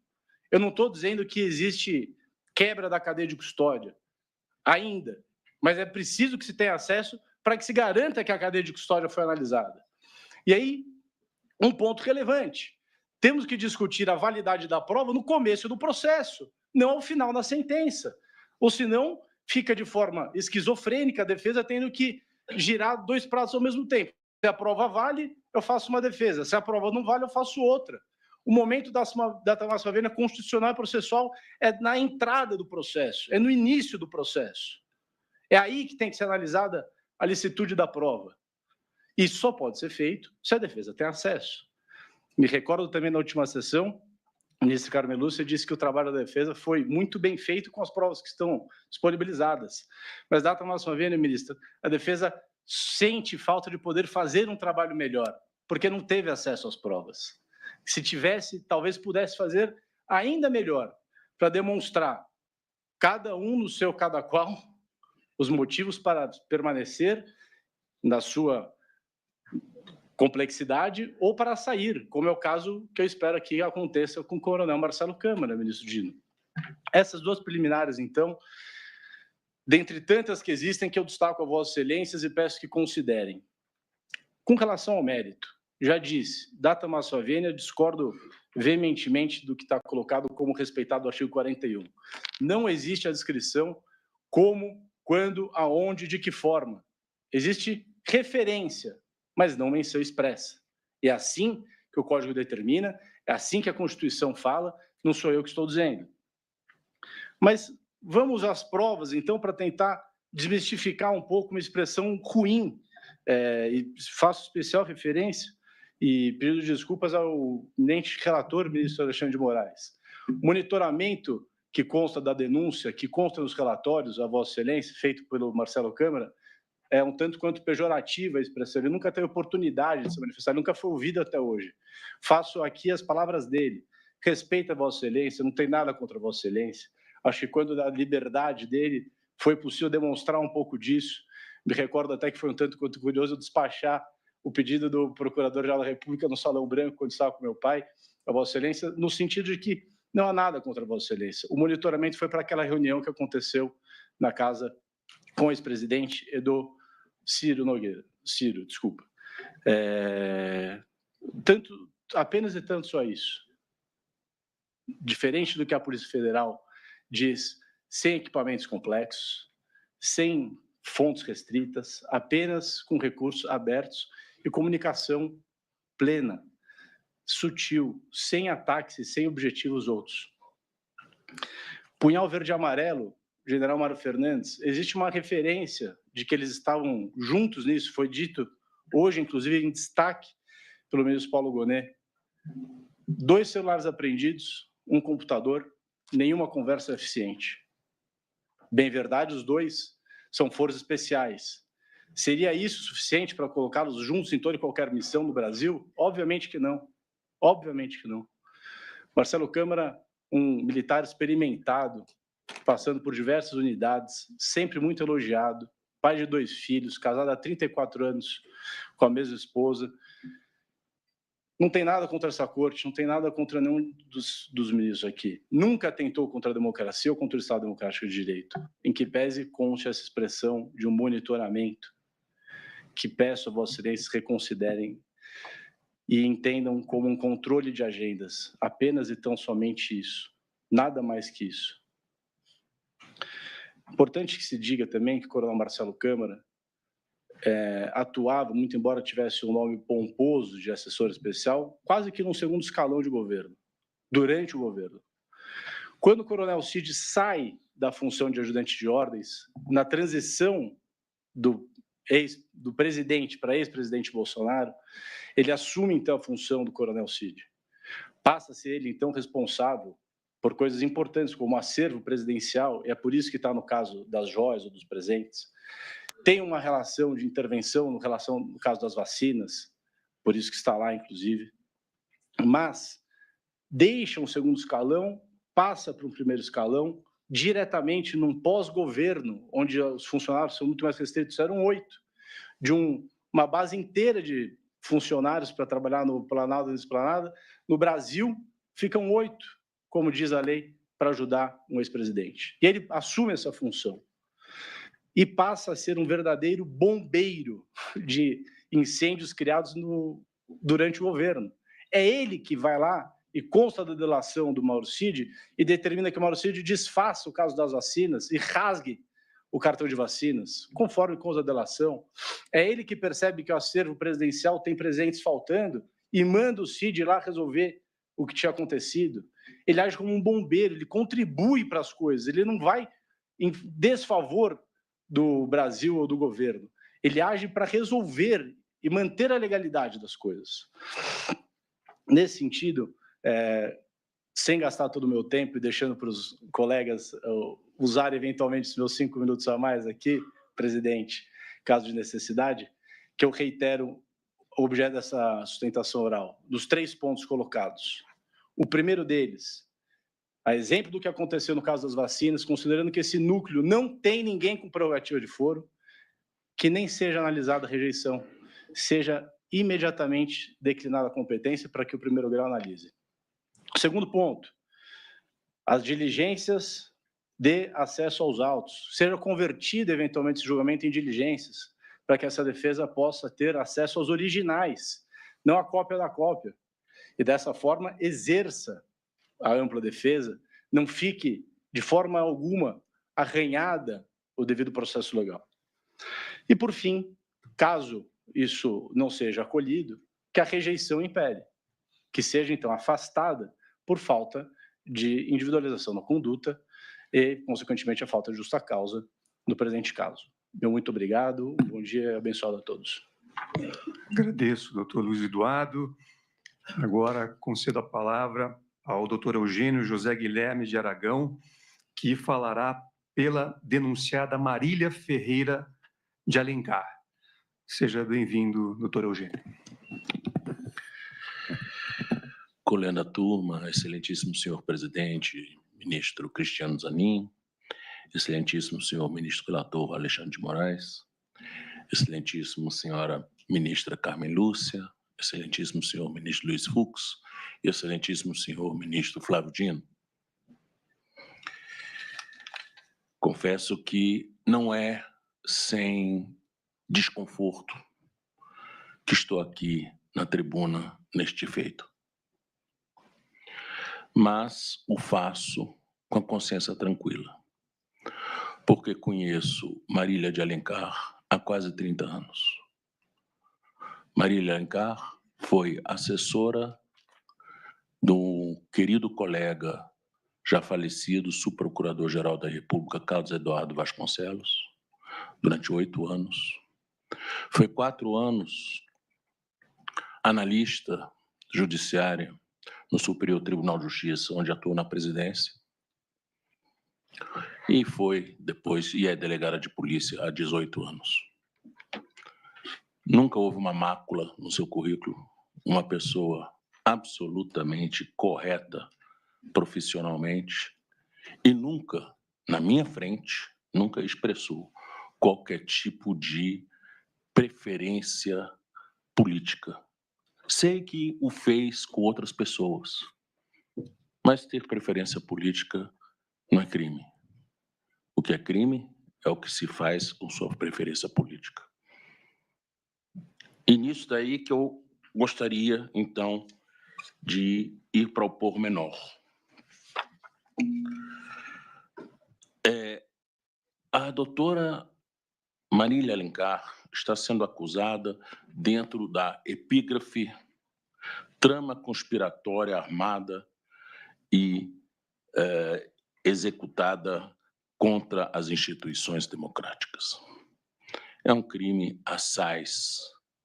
Eu não estou dizendo que existe quebra da cadeia de custódia, ainda, mas é preciso que se tenha acesso para que se garanta que a cadeia de custódia foi analisada. E aí, um ponto relevante. Temos que discutir a validade da prova no começo do processo, não ao final da sentença. Ou senão, fica de forma esquizofrênica a defesa tendo que girar dois pratos ao mesmo tempo. Se a prova vale, eu faço uma defesa. Se a prova não vale, eu faço outra. O momento da data máxima vênia constitucional e processual é na entrada do processo, é no início do processo. É aí que tem que ser analisada a licitude da prova. Isso só pode ser feito se a defesa tem acesso. Me recordo também na última sessão, o ministro Carmen Lúcia disse que o trabalho da defesa foi muito bem feito com as provas que estão disponibilizadas. Mas, data máxima vênia, ministra, a defesa sente falta de poder fazer um trabalho melhor, porque não teve acesso às provas. Se tivesse, talvez pudesse fazer ainda melhor, para demonstrar, cada um no seu cada qual, os motivos para permanecer na sua complexidade ou para sair, como é o caso que eu espero que aconteça com o coronel Marcelo Câmara, ministro Dino. Essas duas preliminares, então, dentre tantas que existem, que eu destaco a Vossas Excelências e peço que considerem. Com relação ao mérito, já disse, data máxima vênia, discordo veementemente do que está colocado como respeitado o artigo 41. Não existe a descrição como, quando, aonde, de que forma. Existe referência, mas não menção expressa. É assim que o Código determina, é assim que a Constituição fala, não sou eu que estou dizendo. Mas vamos às provas, então, para tentar desmistificar um pouco uma expressão ruim. E faço especial referência e pedido desculpas ao eminente relator, ministro Alexandre de Moraes. O monitoramento que consta da denúncia, que consta nos relatórios, a Vossa Excelência, feito pelo Marcelo Câmara, é um tanto quanto pejorativa a expressão. Ele nunca teve oportunidade de se manifestar, nunca foi ouvido até hoje. Faço aqui as palavras dele. Respeita a Vossa Excelência, não tem nada contra a Vossa Excelência. Acho que quando da liberdade dele foi possível demonstrar um pouco disso. Me recordo até que foi um tanto quanto curioso despachar o pedido do Procurador-Geral da República no Salão Branco, quando estava com meu pai, a Vossa Excelência, no sentido de que não há nada contra a Vossa Excelência. O monitoramento foi para aquela reunião que aconteceu na casa com o ex-presidente Ciro Nogueira. Ciro, desculpa. Apenas e tanto só isso. Diferente do que a Polícia Federal diz, sem equipamentos complexos, sem fontes restritas, apenas com recursos abertos e comunicação plena, sutil, sem ataques e sem objetivos outros. Punhal verde e amarelo, general Mário Fernandes, existe uma referência de que eles estavam juntos nisso, foi dito hoje, inclusive, em destaque pelo ministro Paulo Gonet. 2 celulares apreendidos, um computador, nenhuma conversa eficiente. Bem verdade, os 2 são forças especiais. Seria isso suficiente para colocá-los juntos em toda e qualquer missão no Brasil? Obviamente que não. Obviamente que não. Marcelo Câmara, um militar experimentado, passando por diversas unidades, sempre muito elogiado, pai de 2 filhos, casado há 34 anos com a mesma esposa. Não tem nada contra essa corte, não tem nada contra nenhum dos ministros aqui. Nunca tentou contra a democracia ou contra o Estado Democrático de Direito, em que pese conste essa expressão de um monitoramento, que peço a Vossa Excelência reconsiderem e entendam como um controle de agendas, apenas e tão somente isso, nada mais que isso. Importante que se diga também que o coronel Marcelo Câmara atuava, muito embora tivesse um nome pomposo de assessor especial, quase que num segundo escalão de governo, durante o governo. Quando o coronel Cid sai da função de ajudante de ordens, na transição do presidente para ex-presidente Bolsonaro, ele assume, então, a função do coronel Cid. Passa a ser ele, então, responsável por coisas importantes, como o acervo presidencial, e é por isso que está no caso das joias ou dos presentes. Tem uma relação de intervenção no caso das vacinas, por isso que está lá, inclusive, mas deixa um segundo escalão, passa para um primeiro escalão, diretamente num pós-governo, onde os funcionários são muito mais restritos, eram 8, de uma base inteira de funcionários para trabalhar no Planalto e na Esplanada. No Brasil, ficam 8, como diz a lei, para ajudar um ex-presidente. E ele assume essa função. E passa a ser um verdadeiro bombeiro de incêndios criados durante o governo. É ele que vai lá e consta da delação do Mauro Cid e determina que o Mauro Cid desfaça o caso das vacinas e rasgue o cartão de vacinas, conforme consta da delação. É ele que percebe que o acervo presidencial tem presentes faltando e manda o Cid ir lá resolver o que tinha acontecido. Ele age como um bombeiro, ele contribui para as coisas, ele não vai em desfavor do Brasil ou do governo. Ele age para resolver e manter a legalidade das coisas. Nesse sentido, sem gastar todo o meu tempo e deixando para os colegas usarem eventualmente os meus 5 minutos a mais aqui, presidente, caso de necessidade, que eu reitero o objeto dessa sustentação oral, dos 3 pontos colocados. O primeiro deles, a exemplo do que aconteceu no caso das vacinas, considerando que esse núcleo não tem ninguém com prerrogativa de foro, que nem seja analisada a rejeição, seja imediatamente declinada a competência para que o primeiro grau analise. O segundo ponto, as diligências de acesso aos autos, seja convertido eventualmente esse julgamento em diligências, para que essa defesa possa ter acesso aos originais, não a cópia da cópia. E dessa forma exerça a ampla defesa, não fique de forma alguma arranhada o devido processo legal. E, por fim, caso isso não seja acolhido, que a rejeição impere, que seja, então, afastada por falta de individualização da conduta e, consequentemente, a falta de justa causa no presente caso. Meu muito obrigado, um bom dia e abençoado a todos. Agradeço, doutor Luiz Eduardo. Agora concedo a palavra ao doutor Eugênio José Guilherme de Aragão, que falará pela denunciada Marília Ferreira de Alencar. Seja bem-vindo, doutor Eugênio. Colhendo a turma, excelentíssimo senhor presidente, ministro Cristiano Zanin, excelentíssimo senhor ministro relator Alexandre de Moraes, excelentíssimo senhora ministra Carmen Lúcia, excelentíssimo senhor ministro Luiz Fux e excelentíssimo senhor ministro Flávio Dino. Confesso que não é sem desconforto que estou aqui na tribuna neste feito. Mas o faço com a consciência tranquila, porque conheço Marília de Alencar há quase 30 anos. Marília de Alencar foi assessora do querido colega, já falecido, subprocurador-geral da República, Carlos Eduardo Vasconcelos, durante 8 anos. Foi 4 anos analista judiciária no Superior Tribunal de Justiça, onde atuou na presidência. E foi depois, e é delegada de polícia há 18 anos. Nunca houve uma mácula no seu currículo, uma pessoa absolutamente correta profissionalmente e nunca, na minha frente, nunca expressou qualquer tipo de preferência política. Sei que o fez com outras pessoas, mas ter preferência política não é crime. O que é crime é o que se faz com sua preferência política. E nisso daí que eu gostaria, então, de ir para o pormenor. A doutora Marília Alencar está sendo acusada dentro da epígrafe trama conspiratória armada e executada contra as instituições democráticas. É um crime assaz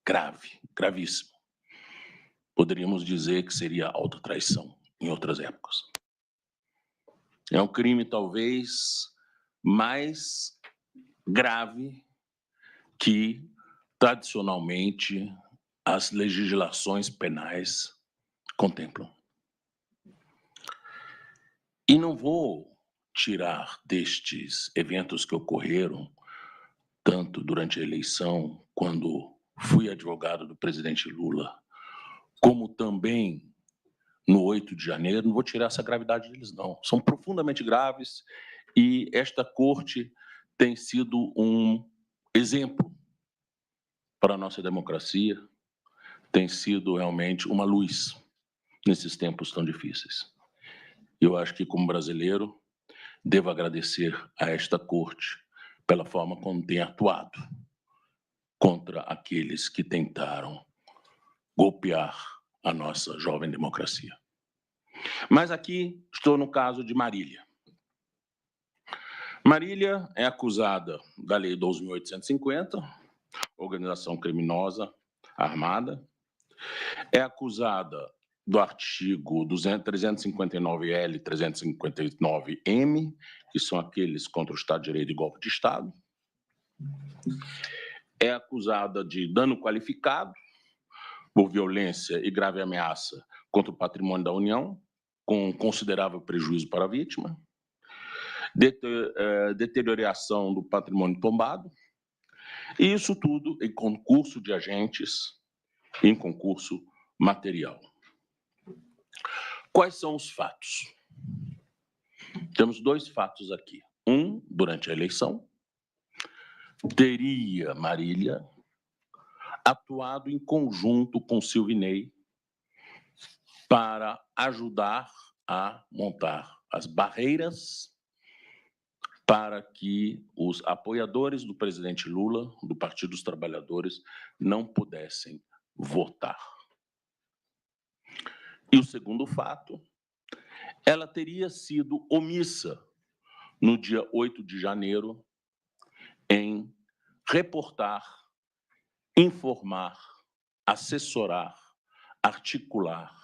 grave, gravíssimo. Poderíamos dizer que seria autotraição em outras épocas. É um crime, talvez, mais grave que, tradicionalmente, as legislações penais contemplam. E não vou tirar destes eventos que ocorreram, tanto durante a eleição, quando fui advogado do presidente Lula, como também no 8 de janeiro, não vou tirar essa gravidade deles, não. São profundamente graves e esta corte tem sido um exemplo para a nossa democracia, tem sido realmente uma luz nesses tempos tão difíceis. Eu acho que, como brasileiro, devo agradecer a esta corte pela forma como tem atuado contra aqueles que tentaram golpear a nossa jovem democracia. Mas aqui estou no caso de Marília. Marília é acusada da Lei 12.850, organização criminosa armada, é acusada do artigo 359L e 359M, que são aqueles contra o Estado de Direito e golpe de Estado, é acusada de dano qualificado por violência e grave ameaça contra o patrimônio da União, com considerável prejuízo para a vítima, deterioração do patrimônio tombado, e isso tudo em concurso de agentes, em concurso material. Quais são os fatos? Temos 2 fatos aqui. Um, durante a eleição, teria Marília atuado em conjunto com Silvinei para ajudar a montar as barreiras para que os apoiadores do presidente Lula, do Partido dos Trabalhadores, não pudessem votar. E o segundo fato, ela teria sido omissa no dia 8 de janeiro em reportar, informar, assessorar, articular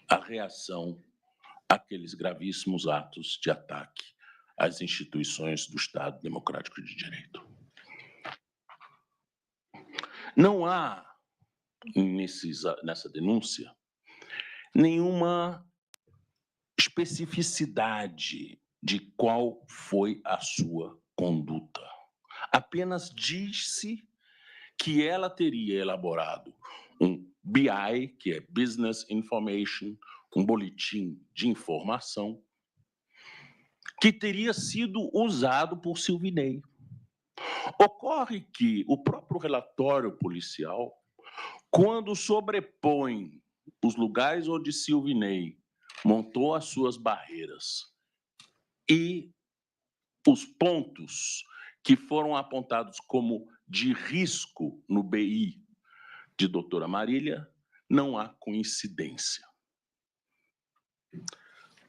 a reação àqueles gravíssimos atos de ataque às instituições do Estado Democrático de Direito. Não há, nessa denúncia, nenhuma especificidade de qual foi a sua conduta. Apenas disse que ela teria elaborado um BI, que é Business Information, um boletim de informação, que teria sido usado por Silvinei. Ocorre que o próprio relatório policial, quando sobrepõe os lugares onde Silvinei montou as suas barreiras e os pontos que foram apontados como de risco no BI de doutora Marília, não há coincidência.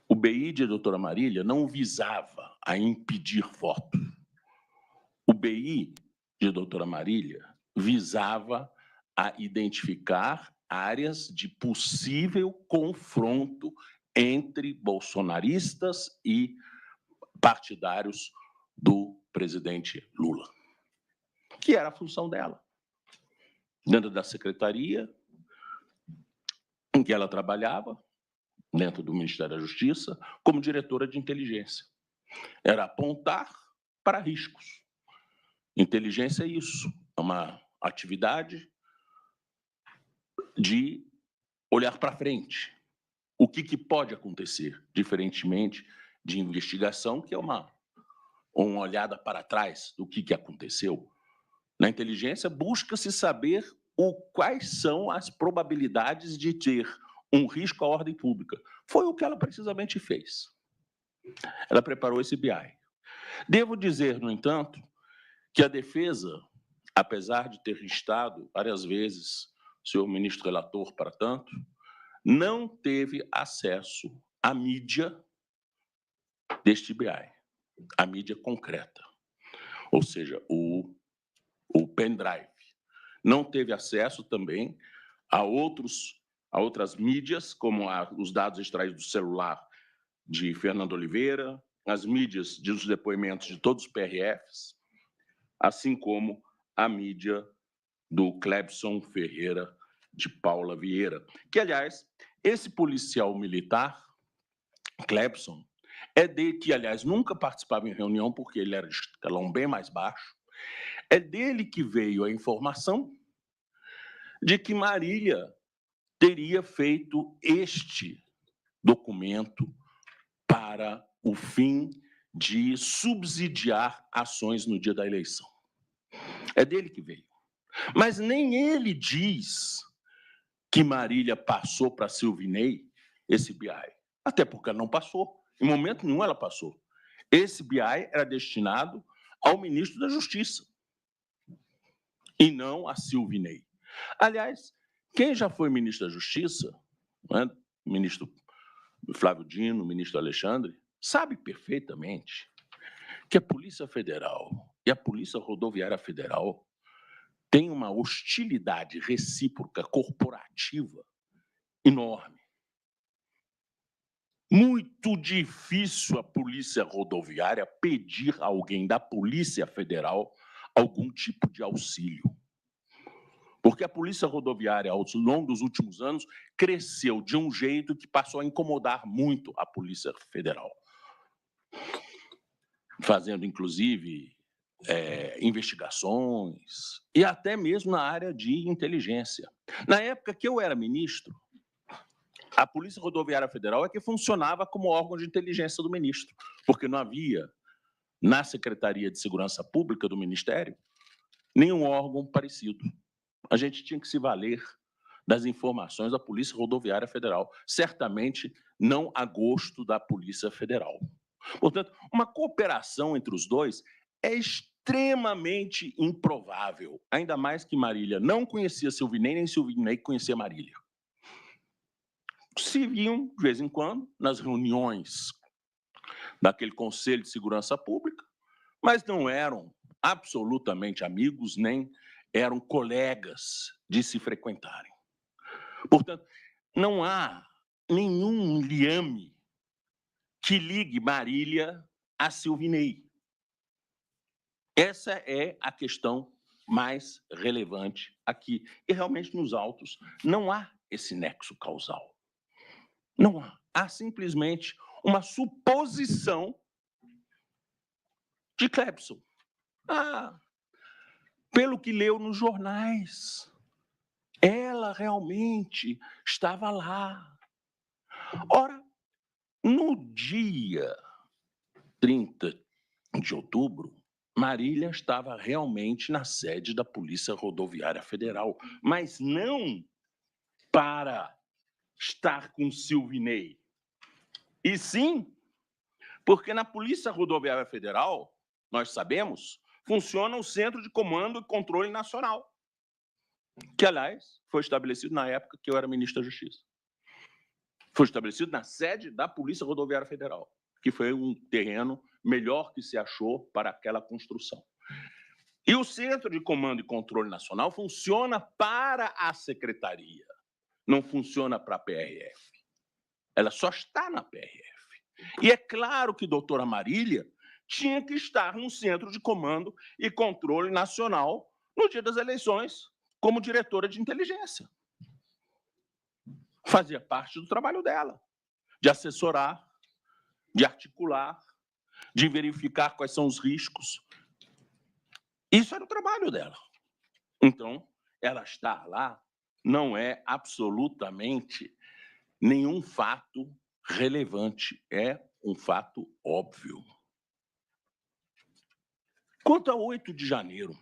O BI de doutora Marília não visava a impedir voto. O BI de doutora Marília visava a identificar áreas de possível confronto entre bolsonaristas e partidários do presidente Lula, que era a função dela. Dentro da secretaria em que ela trabalhava, dentro do Ministério da Justiça, como diretora de inteligência. Era apontar para riscos. Inteligência é isso, é uma atividade de olhar para frente. O que pode acontecer, diferentemente de investigação, que é uma olhada para trás do que aconteceu. Na inteligência, busca-se saber quais são as probabilidades de ter um risco à ordem pública. Foi o que ela precisamente fez. Ela preparou esse BI. Devo dizer, no entanto, que a defesa, apesar de ter instado várias vezes o senhor ministro relator para tanto, não teve acesso à mídia deste BI, a mídia concreta, ou seja, o pendrive. Não teve acesso também a outras mídias, como os dados extraídos do celular de Fernando Oliveira, as mídias dos depoimentos de todos os PRFs, assim como a mídia do Clebson Ferreira de Paula Vieira, que, aliás, esse policial militar, Clebson, que, aliás, nunca participava em reunião, porque ele era de escalão bem mais baixo, é dele que veio a informação de que Marília teria feito este documento para o fim de subsidiar ações no dia da eleição. É dele que veio. Mas nem ele diz que Marília passou para Silvinei esse BI, até porque ela não passou. Em momento nenhum ela passou. Esse BI era destinado ao ministro da Justiça e não a Silvinei. Aliás, quem já foi ministro da Justiça, né, ministro Flávio Dino, ministro Alexandre, sabe perfeitamente que a Polícia Federal e a Polícia Rodoviária Federal têm uma hostilidade recíproca corporativa enorme. Muito difícil a Polícia Rodoviária pedir a alguém da Polícia Federal algum tipo de auxílio. Porque a Polícia Rodoviária, ao longo dos últimos anos, cresceu de um jeito que passou a incomodar muito a Polícia Federal, fazendo, inclusive, investigações e até mesmo na área de inteligência. Na época que eu era ministro, a Polícia Rodoviária Federal é que funcionava como órgão de inteligência do ministro, porque não havia, na Secretaria de Segurança Pública do Ministério, nenhum órgão parecido. a gente tinha que se valer das informações da Polícia Rodoviária Federal, certamente não a gosto da Polícia Federal. Portanto, uma cooperação entre os dois é extremamente improvável, ainda mais que Marília não conhecia Silvinei, nem Silvinei conhecia Marília. Se viam, de vez em quando, nas reuniões daquele Conselho de Segurança Pública, mas não eram absolutamente amigos, nem eram colegas de se frequentarem. Portanto, não há nenhum liame que ligue Marília a Silvinei. Essa é a questão mais relevante aqui. E realmente nos autos não há esse nexo causal. Não há. Há simplesmente uma suposição de Clebson. Pelo que leu nos jornais, ela realmente estava lá. Ora, no dia 30 de outubro, Marília estava realmente na sede da Polícia Rodoviária Federal, mas não para estar com Silvinei, e sim porque na Polícia Rodoviária Federal, nós sabemos, funciona o Centro de Comando e Controle Nacional, que, aliás, foi estabelecido na época que eu era ministro da Justiça. Foi estabelecido na sede da Polícia Rodoviária Federal, que foi um terreno melhor que se achou para aquela construção. E o Centro de Comando e Controle Nacional funciona para a Secretaria, não funciona para a PRF. Ela só está na PRF. E é claro que a doutora Marília tinha que estar no Centro de Comando e Controle Nacional no dia das eleições, como diretora de inteligência. Fazia parte do trabalho dela, de assessorar, de articular, de verificar quais são os riscos. Isso era o trabalho dela. Então, ela estar lá não é absolutamente nenhum fato relevante, é um fato óbvio. Quanto a 8 de janeiro,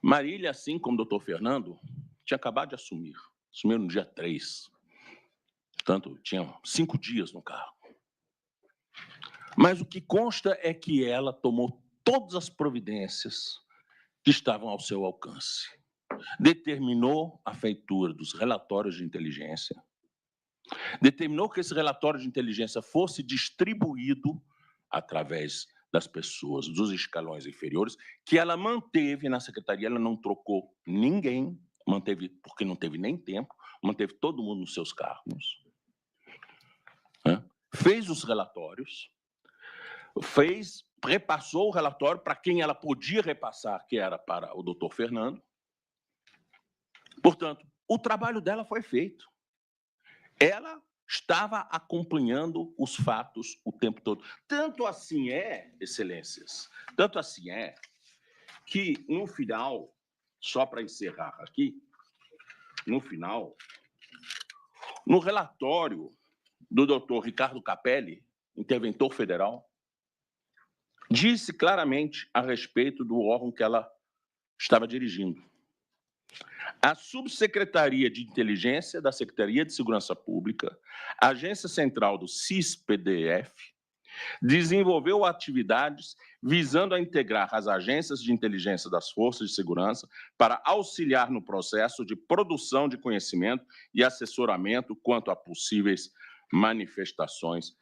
Marília, assim como o doutor Fernando, tinha acabado de assumir. Assumiu no dia 3. Portanto, tinha 5 dias no cargo. Mas o que consta é que ela tomou todas as providências que estavam ao seu alcance. Determinou a feitura dos relatórios de inteligência, determinou que esse relatório de inteligência fosse distribuído através das pessoas dos escalões inferiores, que ela manteve na secretaria, ela não trocou ninguém, manteve porque não teve nem tempo, manteve todo mundo nos seus cargos. Fez os relatórios, repassou o relatório para quem ela podia repassar, que era para o doutor Fernando. Portanto, o trabalho dela foi feito. Ela estava acompanhando os fatos o tempo todo. Tanto assim excelências, tanto assim que, no final, só para encerrar aqui, no final, no relatório do doutor Ricardo Capelli, interventor federal, disse claramente a respeito do órgão que ela estava dirigindo. A Subsecretaria de Inteligência da Secretaria de Segurança Pública, Agência Central do CIS-PDF, desenvolveu atividades visando a integrar as agências de inteligência das forças de segurança para auxiliar no processo de produção de conhecimento e assessoramento quanto a possíveis manifestações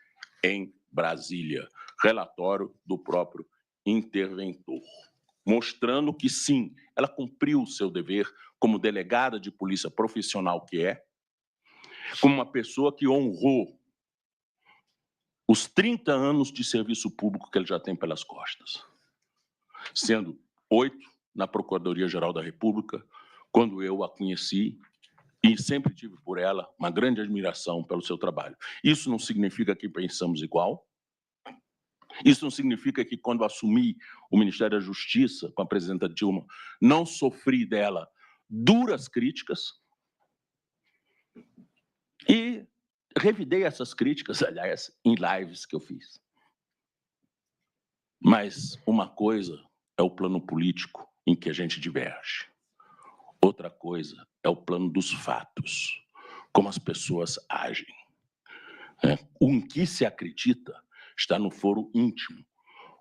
em Brasília. Relatório do próprio interventor, mostrando que, sim, ela cumpriu o seu dever como delegada de polícia profissional que é, como uma pessoa que honrou os 30 anos de serviço público que ele já tem pelas costas, sendo 8 na Procuradoria-Geral da República, quando eu a conheci, e sempre tive por ela uma grande admiração pelo seu trabalho. Isso não significa que pensamos igual, isso não significa que, quando assumi o Ministério da Justiça com a presidenta Dilma, não sofri dela duras críticas, e revidei essas críticas, aliás, em lives que eu fiz. Mas uma coisa é o plano político em que a gente diverge. Outra coisa é o plano dos fatos, como as pessoas agem. O em que se acredita está no foro íntimo,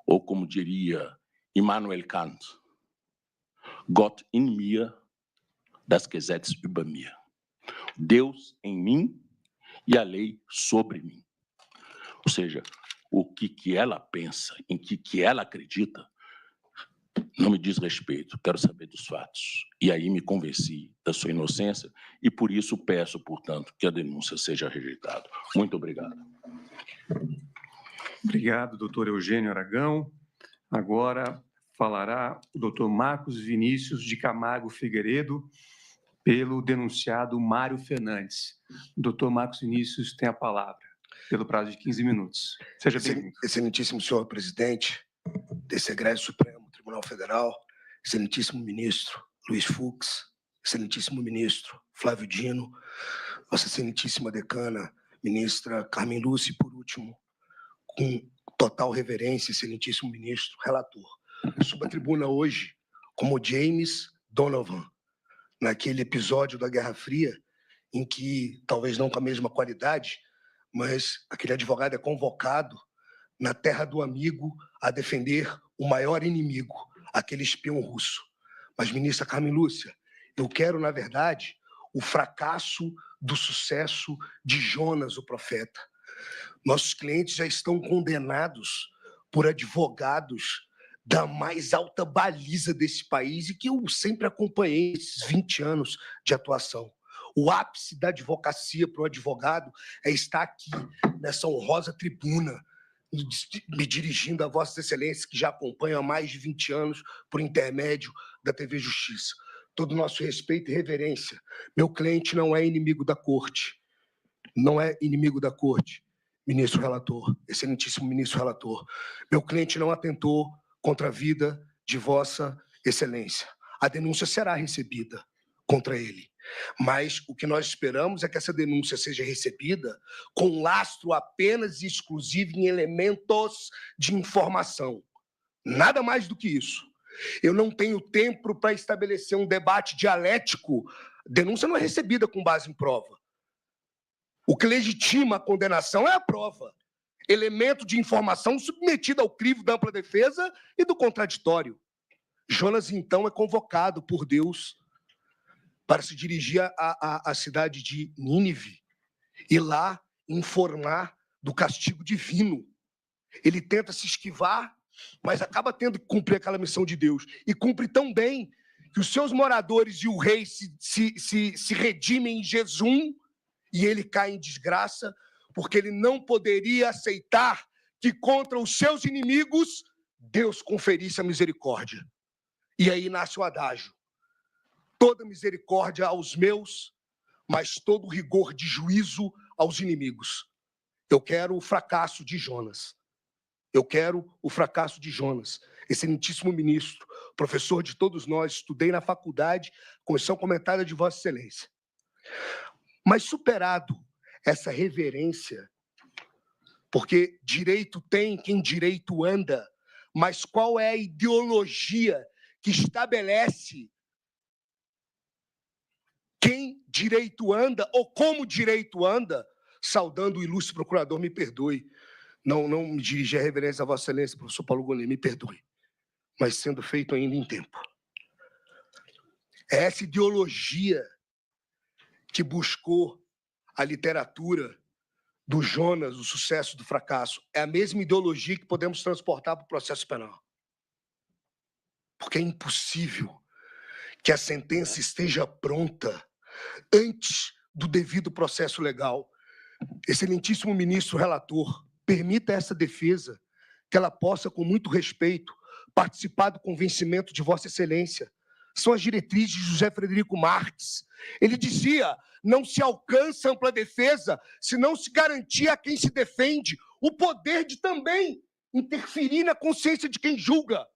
ou como diria Immanuel Kant, Gott in mir, das Gesetz über mir. Deus em mim e a lei sobre mim. Ou seja, o que ela pensa, em que ela acredita, não me diz respeito, quero saber dos fatos. E aí me convenci da sua inocência e por isso peço, portanto, que a denúncia seja rejeitada. Muito obrigado. Obrigado, doutor Eugênio Aragão. Agora falará o doutor Marcos Vinícius de Camargo Figueiredo, pelo denunciado Mário Fernandes. Doutor Marcos Vinícius tem a palavra, pelo prazo de 15 minutos. Seja bem-vindo. Excelentíssimo senhor presidente desse egrégio Supremo Tribunal Federal, excelentíssimo ministro Luiz Fux, excelentíssimo ministro Flávio Dino, nossa excelentíssima decana, ministra Carmen Lúcia, e por último, com total reverência, excelentíssimo ministro, relator. Subo à tribuna hoje como James Donovan, naquele episódio da Guerra Fria, em que, talvez não com a mesma qualidade, mas aquele advogado é convocado na terra do amigo a defender o maior inimigo, aquele espião russo. Mas, ministra Carmen Lúcia, eu quero, na verdade, o fracasso do sucesso de Jonas, o profeta. Nossos clientes já estão condenados por advogados da mais alta baliza desse país e que eu sempre acompanhei esses 20 anos de atuação. O ápice da advocacia para o advogado é estar aqui, nessa honrosa tribuna, me dirigindo a Vossas Excelências, que já acompanham há mais de 20 anos por intermédio da TV Justiça. Todo o nosso respeito e reverência. Meu cliente não é inimigo da corte. Não é inimigo da corte, ministro relator, excelentíssimo ministro relator. Meu cliente não atentou contra a vida de Vossa Excelência. A denúncia será recebida contra ele. Mas o que nós esperamos é que essa denúncia seja recebida com lastro apenas e exclusivo em elementos de informação. Nada mais do que isso. Eu não tenho tempo para estabelecer um debate dialético. Denúncia não é recebida com base em prova. O que legitima a condenação é a prova. Elemento de informação submetido ao crivo da ampla defesa e do contraditório. Jonas, então, é convocado por Deus para se dirigir à cidade de Nínive e lá informar do castigo divino. Ele tenta se esquivar, mas acaba tendo que cumprir aquela missão de Deus. E cumpre tão bem que os seus moradores e o rei se redimem em jejum e ele cai em desgraça, porque ele não poderia aceitar que contra os seus inimigos Deus conferisse a misericórdia. E aí nasce o adágio. Toda misericórdia aos meus, mas todo rigor de juízo aos inimigos. Eu quero o fracasso de Jonas. Eu quero o fracasso de Jonas. Excelentíssimo ministro, professor de todos nós, estudei na faculdade, Constituição Comentada de Vossa Excelência. Mas superado essa reverência, porque direito tem quem direito anda, mas qual é a ideologia que estabelece quem direito anda ou como direito anda? Saudando o ilustre procurador, me perdoe, não me dirigi a reverência a Vossa Excelência, professor Paulo Gonet, me perdoe, mas sendo feito ainda em tempo. É essa ideologia que buscou a literatura do Jonas, o sucesso do fracasso. É a mesma ideologia que podemos transportar para o processo penal. Porque é impossível que a sentença esteja pronta antes do devido processo legal. Excelentíssimo ministro relator, permita essa defesa que ela possa, com muito respeito, participar do convencimento de Vossa Excelência. São as diretrizes de José Frederico Marques. Ele dizia: não se alcança ampla defesa se não se garantir a quem se defende o poder de também interferir na consciência de quem julga.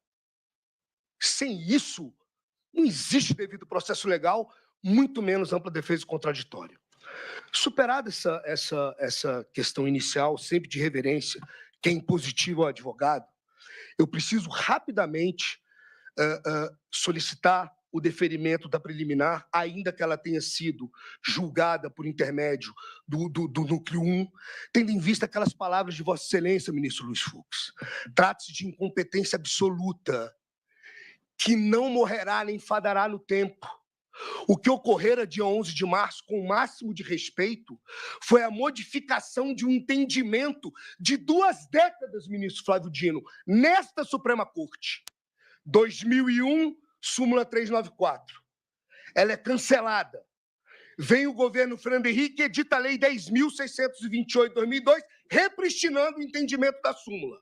Sem isso, não existe devido processo legal, muito menos ampla defesa e contraditório. Superada essa questão inicial, sempre de reverência, que é impositiva ao advogado, eu preciso rapidamente solicitar o deferimento da preliminar, ainda que ela tenha sido julgada por intermédio do núcleo 1, tendo em vista aquelas palavras de Vossa Excelência, ministro Luiz Fux. Trata-se de incompetência absoluta, que não morrerá nem fadará no tempo. O que ocorrera dia 11 de março, com o máximo de respeito, foi a modificação de um entendimento de 2 décadas, ministro Flávio Dino, nesta Suprema Corte. 2001, súmula 394. Ela é cancelada. Vem o governo Fernando Henrique e edita a Lei 10.628 de 2002, repristinando o entendimento da súmula.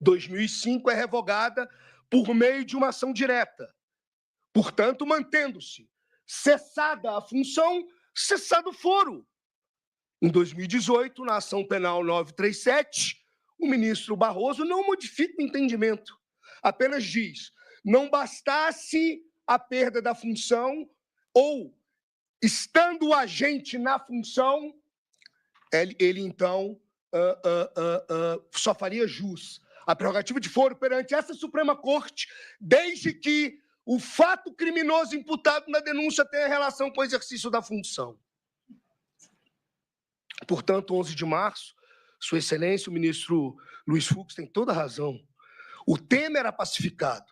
2005 é revogada por meio de uma ação direta. Portanto, mantendo-se cessada a função, cessado o foro. Em 2018, na ação penal 937, o ministro Barroso não modifica o entendimento, apenas diz: não bastasse a perda da função ou, estando o agente na função, ele então só faria jus à prerrogativa de foro perante essa Suprema Corte, desde que o fato criminoso imputado na denúncia tenha relação com o exercício da função. Portanto, 11 de março, Sua Excelência, o ministro Luiz Fux tem toda a razão. O tema era pacificado.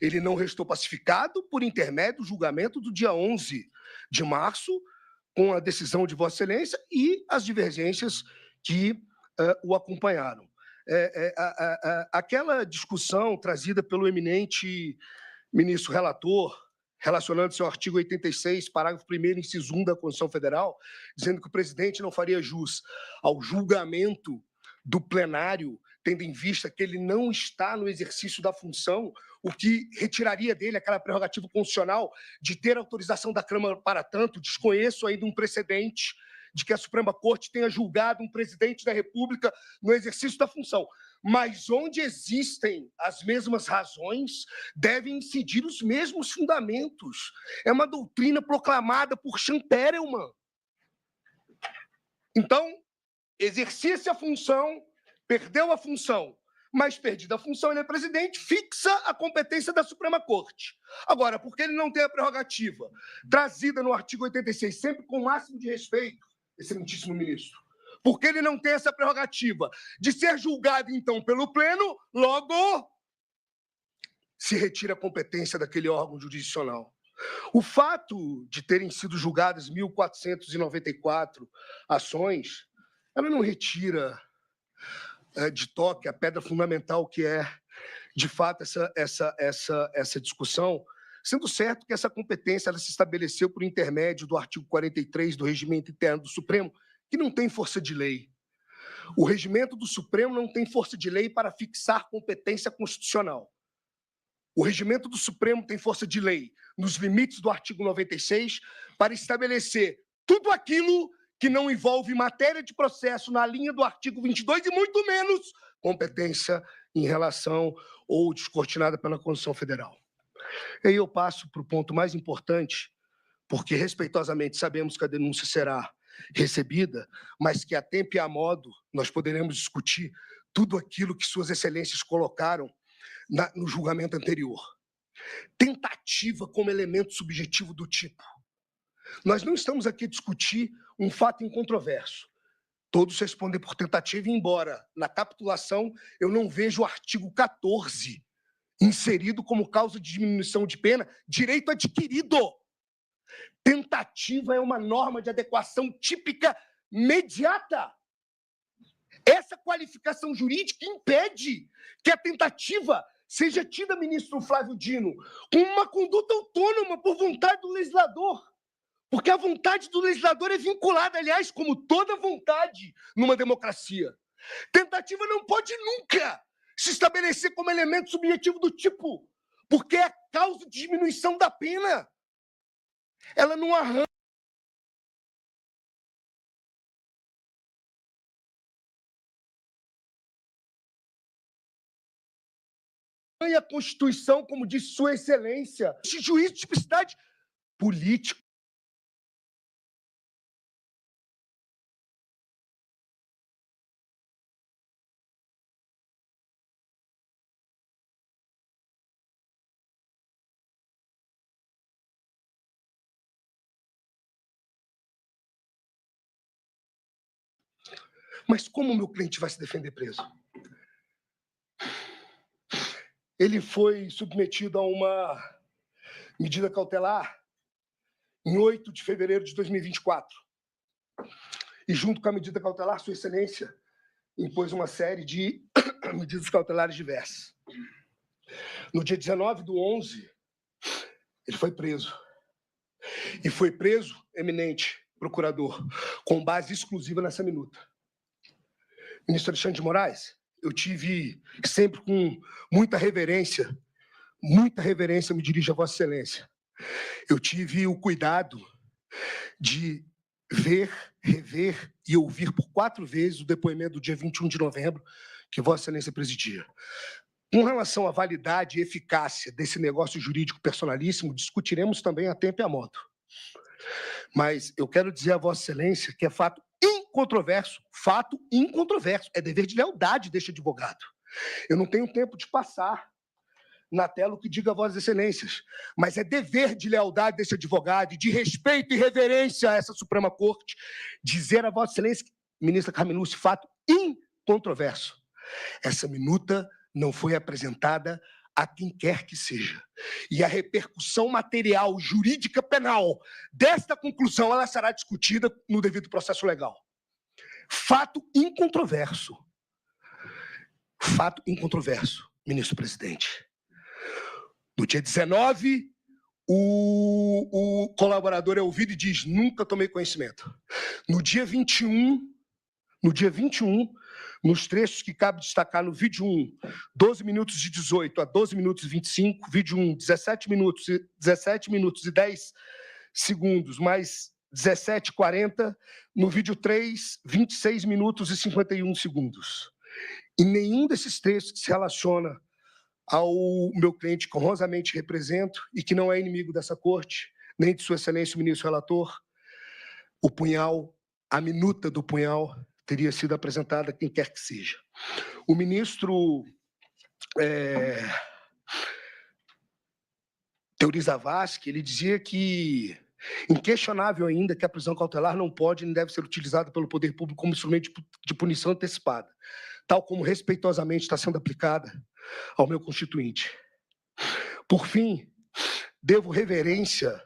Ele não restou pacificado por intermédio do julgamento do dia 11 de março, com a decisão de Vossa Excelência e as divergências que o acompanharam. Aquela discussão trazida pelo eminente ministro relator, relacionando-se ao artigo 86, parágrafo 1º, inciso 1 da Constituição Federal, dizendo que o presidente não faria jus ao julgamento do plenário, tendo em vista que ele não está no exercício da função, o que retiraria dele aquela prerrogativa constitucional de ter autorização da Câmara para tanto. Desconheço ainda um precedente de que a Suprema Corte tenha julgado um presidente da República no exercício da função. Mas onde existem as mesmas razões, devem incidir os mesmos fundamentos. É uma doutrina proclamada por Champerelman. Então, exercia-se a função, perdeu a função, mas perdida a função, ele é presidente, fixa a competência da Suprema Corte. Agora, porque ele não tem a prerrogativa trazida no artigo 86, sempre com o máximo de respeito, excelentíssimo ministro, porque ele não tem essa prerrogativa de ser julgado, então, pelo Pleno, logo se retira a competência daquele órgão jurisdicional. O fato de terem sido julgadas 1.494 ações, ela não retira de toque a pedra fundamental que é, de fato, essa discussão, sendo certo que essa competência ela se estabeleceu por intermédio do artigo 43 do Regimento Interno do Supremo, que não tem força de lei. O regimento do Supremo não tem força de lei para fixar competência constitucional. O regimento do Supremo tem força de lei nos limites do artigo 96 para estabelecer tudo aquilo que não envolve matéria de processo na linha do artigo 22 e muito menos competência em relação ou descortinada pela Constituição Federal. E aí eu passo para o ponto mais importante, porque respeitosamente sabemos que a denúncia será recebida, mas que a tempo e a modo nós poderemos discutir tudo aquilo que Suas Excelências colocaram no julgamento anterior. Tentativa como elemento subjetivo do tipo. Nós não estamos aqui a discutir um fato incontroverso. Todos respondem por tentativa, embora na capitulação eu não vejo o artigo 14 inserido como causa de diminuição de pena, direito adquirido. Tentativa é uma norma de adequação típica imediata. Essa qualificação jurídica impede que a tentativa seja tida, ministro Flávio Dino, como uma conduta autônoma por vontade do legislador. Porque a vontade do legislador é vinculada, aliás, como toda vontade numa democracia. Tentativa não pode nunca se estabelecer como elemento subjetivo do tipo, porque é causa de diminuição da pena. Ela não arranca a Constituição, como disse Sua Excelência. Esse juízo de tipicidade política. Mas como o meu cliente vai se defender preso? Ele foi submetido a uma medida cautelar em 8 de fevereiro de 2024. E junto com a medida cautelar, Sua Excelência impôs uma série de medidas cautelares diversas. No dia 19/11, ele foi preso. E foi preso, eminente procurador, com base exclusiva nessa minuta. Ministro Alexandre de Moraes, eu tive sempre com muita reverência, me dirijo a Vossa Excelência. Eu tive o cuidado de ver, rever e ouvir por 4 vezes o depoimento do dia 21 de novembro, que Vossa Excelência presidia. Com relação à validade e eficácia desse negócio jurídico personalíssimo, discutiremos também a tempo e a modo. Mas eu quero dizer a Vossa Excelência que é fato incontroverso, é dever de lealdade deste advogado. Eu não tenho tempo de passar na tela o que diga a Vossas Excelências, mas é dever de lealdade desse advogado, de respeito e reverência a essa Suprema Corte, dizer a Vossa Excelência, ministra Carmen Lúcia, fato incontroverso. Essa minuta não foi apresentada a quem quer que seja. E a repercussão material, jurídica, penal desta conclusão, ela será discutida no devido processo legal. Fato incontroverso. Fato incontroverso, ministro presidente. No dia 19, o colaborador é ouvido e diz, nunca tomei conhecimento. No dia 21, nos trechos que cabe destacar no vídeo 1, 12 minutos e 18 a 12 minutos e 25, vídeo 1, 17 minutos e 10 segundos, mais 17:40, no vídeo 3, 26 minutos e 51 segundos. E nenhum desses trechos se relaciona ao meu cliente que honrosamente represento e que não é inimigo dessa corte, nem de Sua Excelência o ministro relator, o punhal, a minuta do punhal teria sido apresentada a quem quer que seja. O ministro Teori Zavascki, ele dizia que inquestionável ainda que a prisão cautelar não pode nem deve ser utilizada pelo poder público como instrumento de punição antecipada, tal como respeitosamente está sendo aplicada ao meu constituinte. Por fim, devo reverência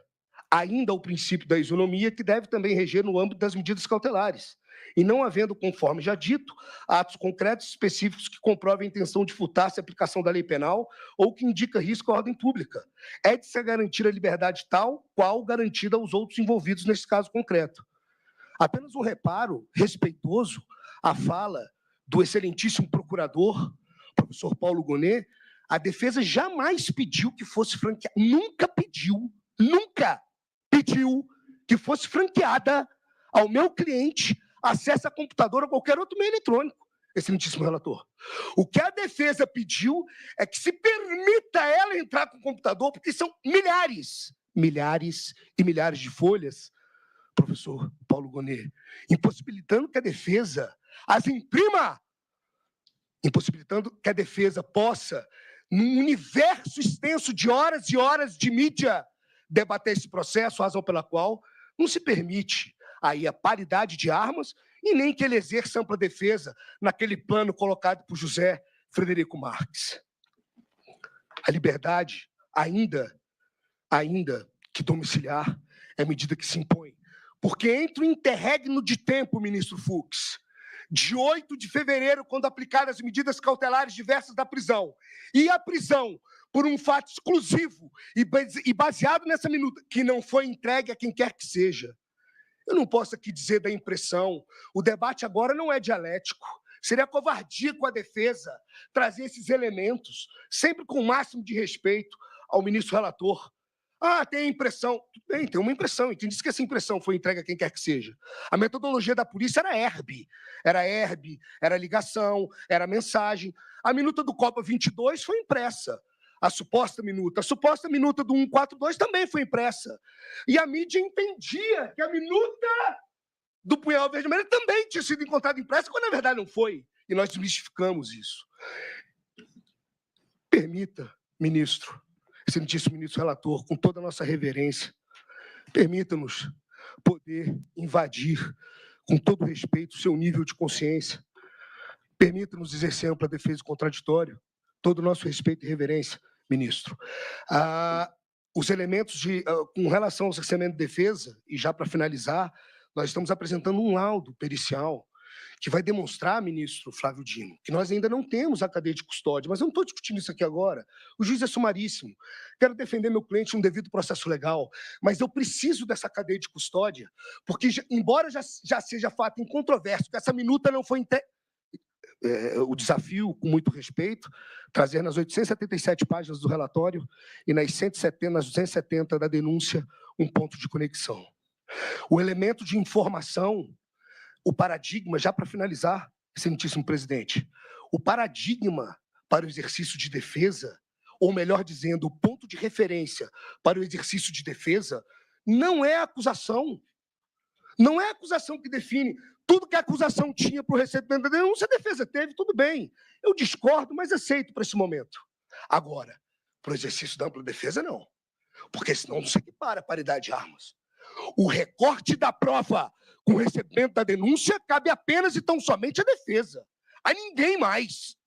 ainda ao princípio da isonomia, que deve também reger no âmbito das medidas cautelares, e não havendo, conforme já dito, atos concretos específicos que comprovem a intenção de furtar-se a aplicação da lei penal ou que indica risco à ordem pública. É de se garantir a liberdade tal qual garantida aos outros envolvidos nesse caso concreto. Apenas um reparo respeitoso à fala do excelentíssimo procurador, professor Paulo Gonet. A defesa jamais pediu que fosse franqueada, nunca pediu que fosse franqueada ao meu cliente acesso a computador ou qualquer outro meio eletrônico, excelentíssimo relator. O que a defesa pediu é que se permita ela entrar com o computador, porque são milhares e milhares de folhas, professor Paulo Gonet, impossibilitando que a defesa as imprima, impossibilitando que a defesa possa, num universo extenso de horas e horas de mídia, debater esse processo, razão pela qual não se permite aí a paridade de armas e nem que ele exerça ampla defesa naquele plano colocado por José Frederico Marques. A liberdade, ainda que domiciliar, é medida que se impõe, porque entre o interregno de tempo, ministro Fux, de 8 de fevereiro, quando aplicadas as medidas cautelares diversas da prisão, e a prisão por um fato exclusivo e baseado nessa minuta, que não foi entregue a quem quer que seja. Eu não posso aqui dizer da impressão, o debate agora não é dialético, seria covardia com a defesa trazer esses elementos, sempre com o máximo de respeito ao ministro relator. Ah, tem a impressão. Tudo bem, tem uma impressão. E quem disse que essa impressão foi entregue a quem quer que seja? A metodologia da polícia era herb. Era ligação, era mensagem. A minuta do Copa 22 foi impressa. A suposta minuta do 142 também foi impressa. E a mídia entendia que a minuta do punhal verde-amarelo também tinha sido encontrada impressa, quando na verdade não foi. E nós desmistificamos isso. Permita, ministro, excelentíssimo ministro relator, com toda a nossa reverência, permita-nos poder invadir com todo respeito, o seu nível de consciência. Permita-nos exercer ampla defesa do contraditório. Todo o nosso respeito e reverência, ministro. Os elementos com relação ao cerceamento de defesa, e já para finalizar, nós estamos apresentando um laudo pericial que vai demonstrar, ministro Flávio Dino, que nós ainda não temos a cadeia de custódia, mas eu não estou discutindo isso aqui agora. O juiz é sumaríssimo. Quero defender meu cliente no devido processo legal, mas eu preciso dessa cadeia de custódia, porque, embora já seja fato incontroverso que essa minuta não foi o desafio, com muito respeito, trazer nas 877 páginas do relatório e nas 270 da denúncia um ponto de conexão. O elemento de informação, o paradigma, já para finalizar, excelentíssimo presidente, o paradigma para o exercício de defesa, ou melhor dizendo, o ponto de referência para o exercício de defesa, não é a acusação. Não é a acusação que define. Tudo que a acusação tinha para o recebimento da denúncia, a defesa teve, tudo bem. Eu discordo, mas aceito para esse momento. Agora, para o exercício da ampla defesa, não. Porque senão não se equipara a paridade de armas. O recorte da prova com o recebimento da denúncia cabe apenas e tão somente à defesa. A ninguém mais.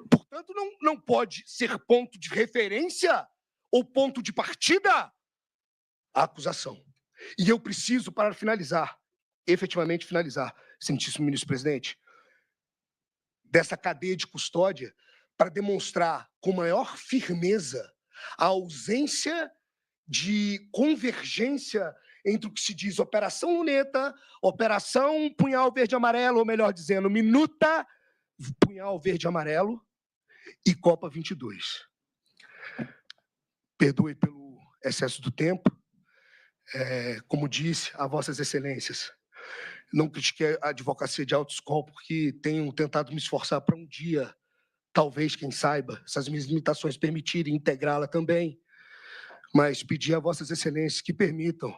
Portanto, não pode ser ponto de referência ou ponto de partida a acusação. E eu preciso, para finalizar, efetivamente finalizar, excelentíssimo ministro presidente, dessa cadeia de custódia para demonstrar com maior firmeza a ausência de convergência entre o que se diz Operação Luneta, Operação Punhal Verde-Amarelo, ou melhor dizendo, Minuta Punhal Verde-Amarelo e Copa 22. Perdoe pelo excesso do tempo. Como disse a vossas excelências, não critiquei a advocacia de alto escola porque tenho tentado me esforçar para um dia, talvez, quem saiba, essas minhas limitações permitirem integrá-la também, mas pedi a vossas excelências que permitam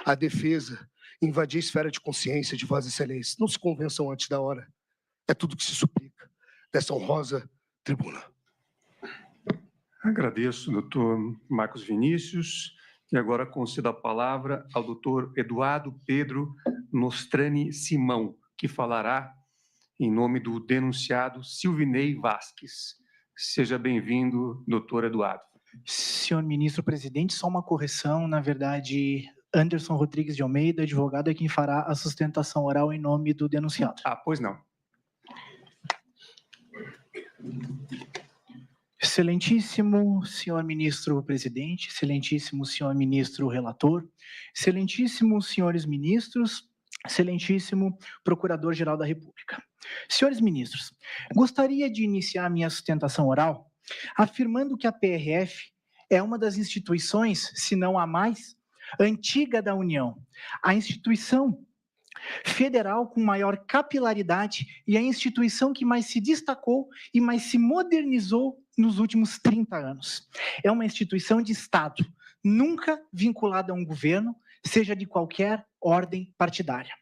a defesa invadir a esfera de consciência de vossas excelências. Não se convençam antes da hora. É tudo que se suplica dessa honrosa tribuna. Agradeço, doutor Marcos Vinícius. E agora concedo a palavra ao doutor Eduardo Pedro Nostrani Simão, que falará em nome do denunciado Silvinei Vasques. Seja bem-vindo, doutor Eduardo. Senhor ministro presidente, só uma correção, na verdade, Anderson Rodrigues de Almeida, advogado, é quem fará a sustentação oral em nome do denunciado. Pois não. Excelentíssimo senhor ministro presidente, excelentíssimo senhor ministro relator, excelentíssimos senhores ministros, excelentíssimo procurador-geral da República. Senhores ministros, gostaria de iniciar minha sustentação oral afirmando que a PRF é uma das instituições, se não a mais, antiga da União, a instituição federal com maior capilaridade e a instituição que mais se destacou e mais se modernizou nos últimos 30 anos. É uma instituição de Estado, nunca vinculada a um governo, seja de qualquer ordem partidária.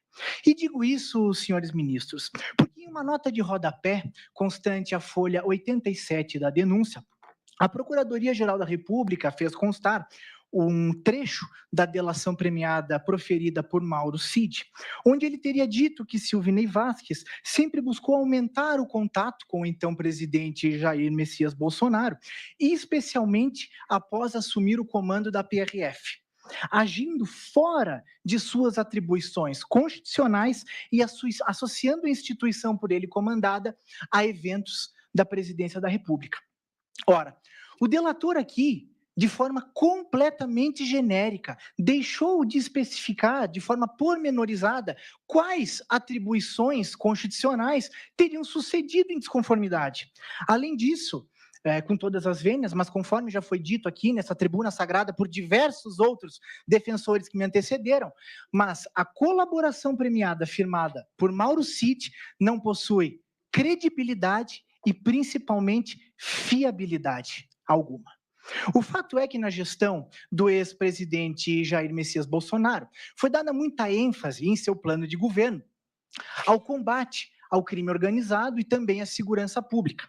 E digo isso, senhores ministros, porque em uma nota de rodapé, constante à folha 87 da denúncia, a Procuradoria-Geral da República fez constar um trecho da delação premiada proferida por Mauro Cid, onde ele teria dito que Silvinei Vasques sempre buscou aumentar o contato com o então presidente Jair Messias Bolsonaro, e especialmente após assumir o comando da PRF, agindo fora de suas atribuições constitucionais e associando a instituição por ele comandada a eventos da presidência da República. Ora, o delator aqui, de forma completamente genérica, deixou de especificar de forma pormenorizada quais atribuições constitucionais teriam sucedido em desconformidade. Além disso, com todas as vênias, mas conforme já foi dito aqui nessa tribuna sagrada por diversos outros defensores que me antecederam, mas a colaboração premiada firmada por Mauro Cid não possui credibilidade e principalmente fiabilidade alguma. O fato é que na gestão do ex-presidente Jair Messias Bolsonaro foi dada muita ênfase em seu plano de governo ao combate ao crime organizado e também à segurança pública.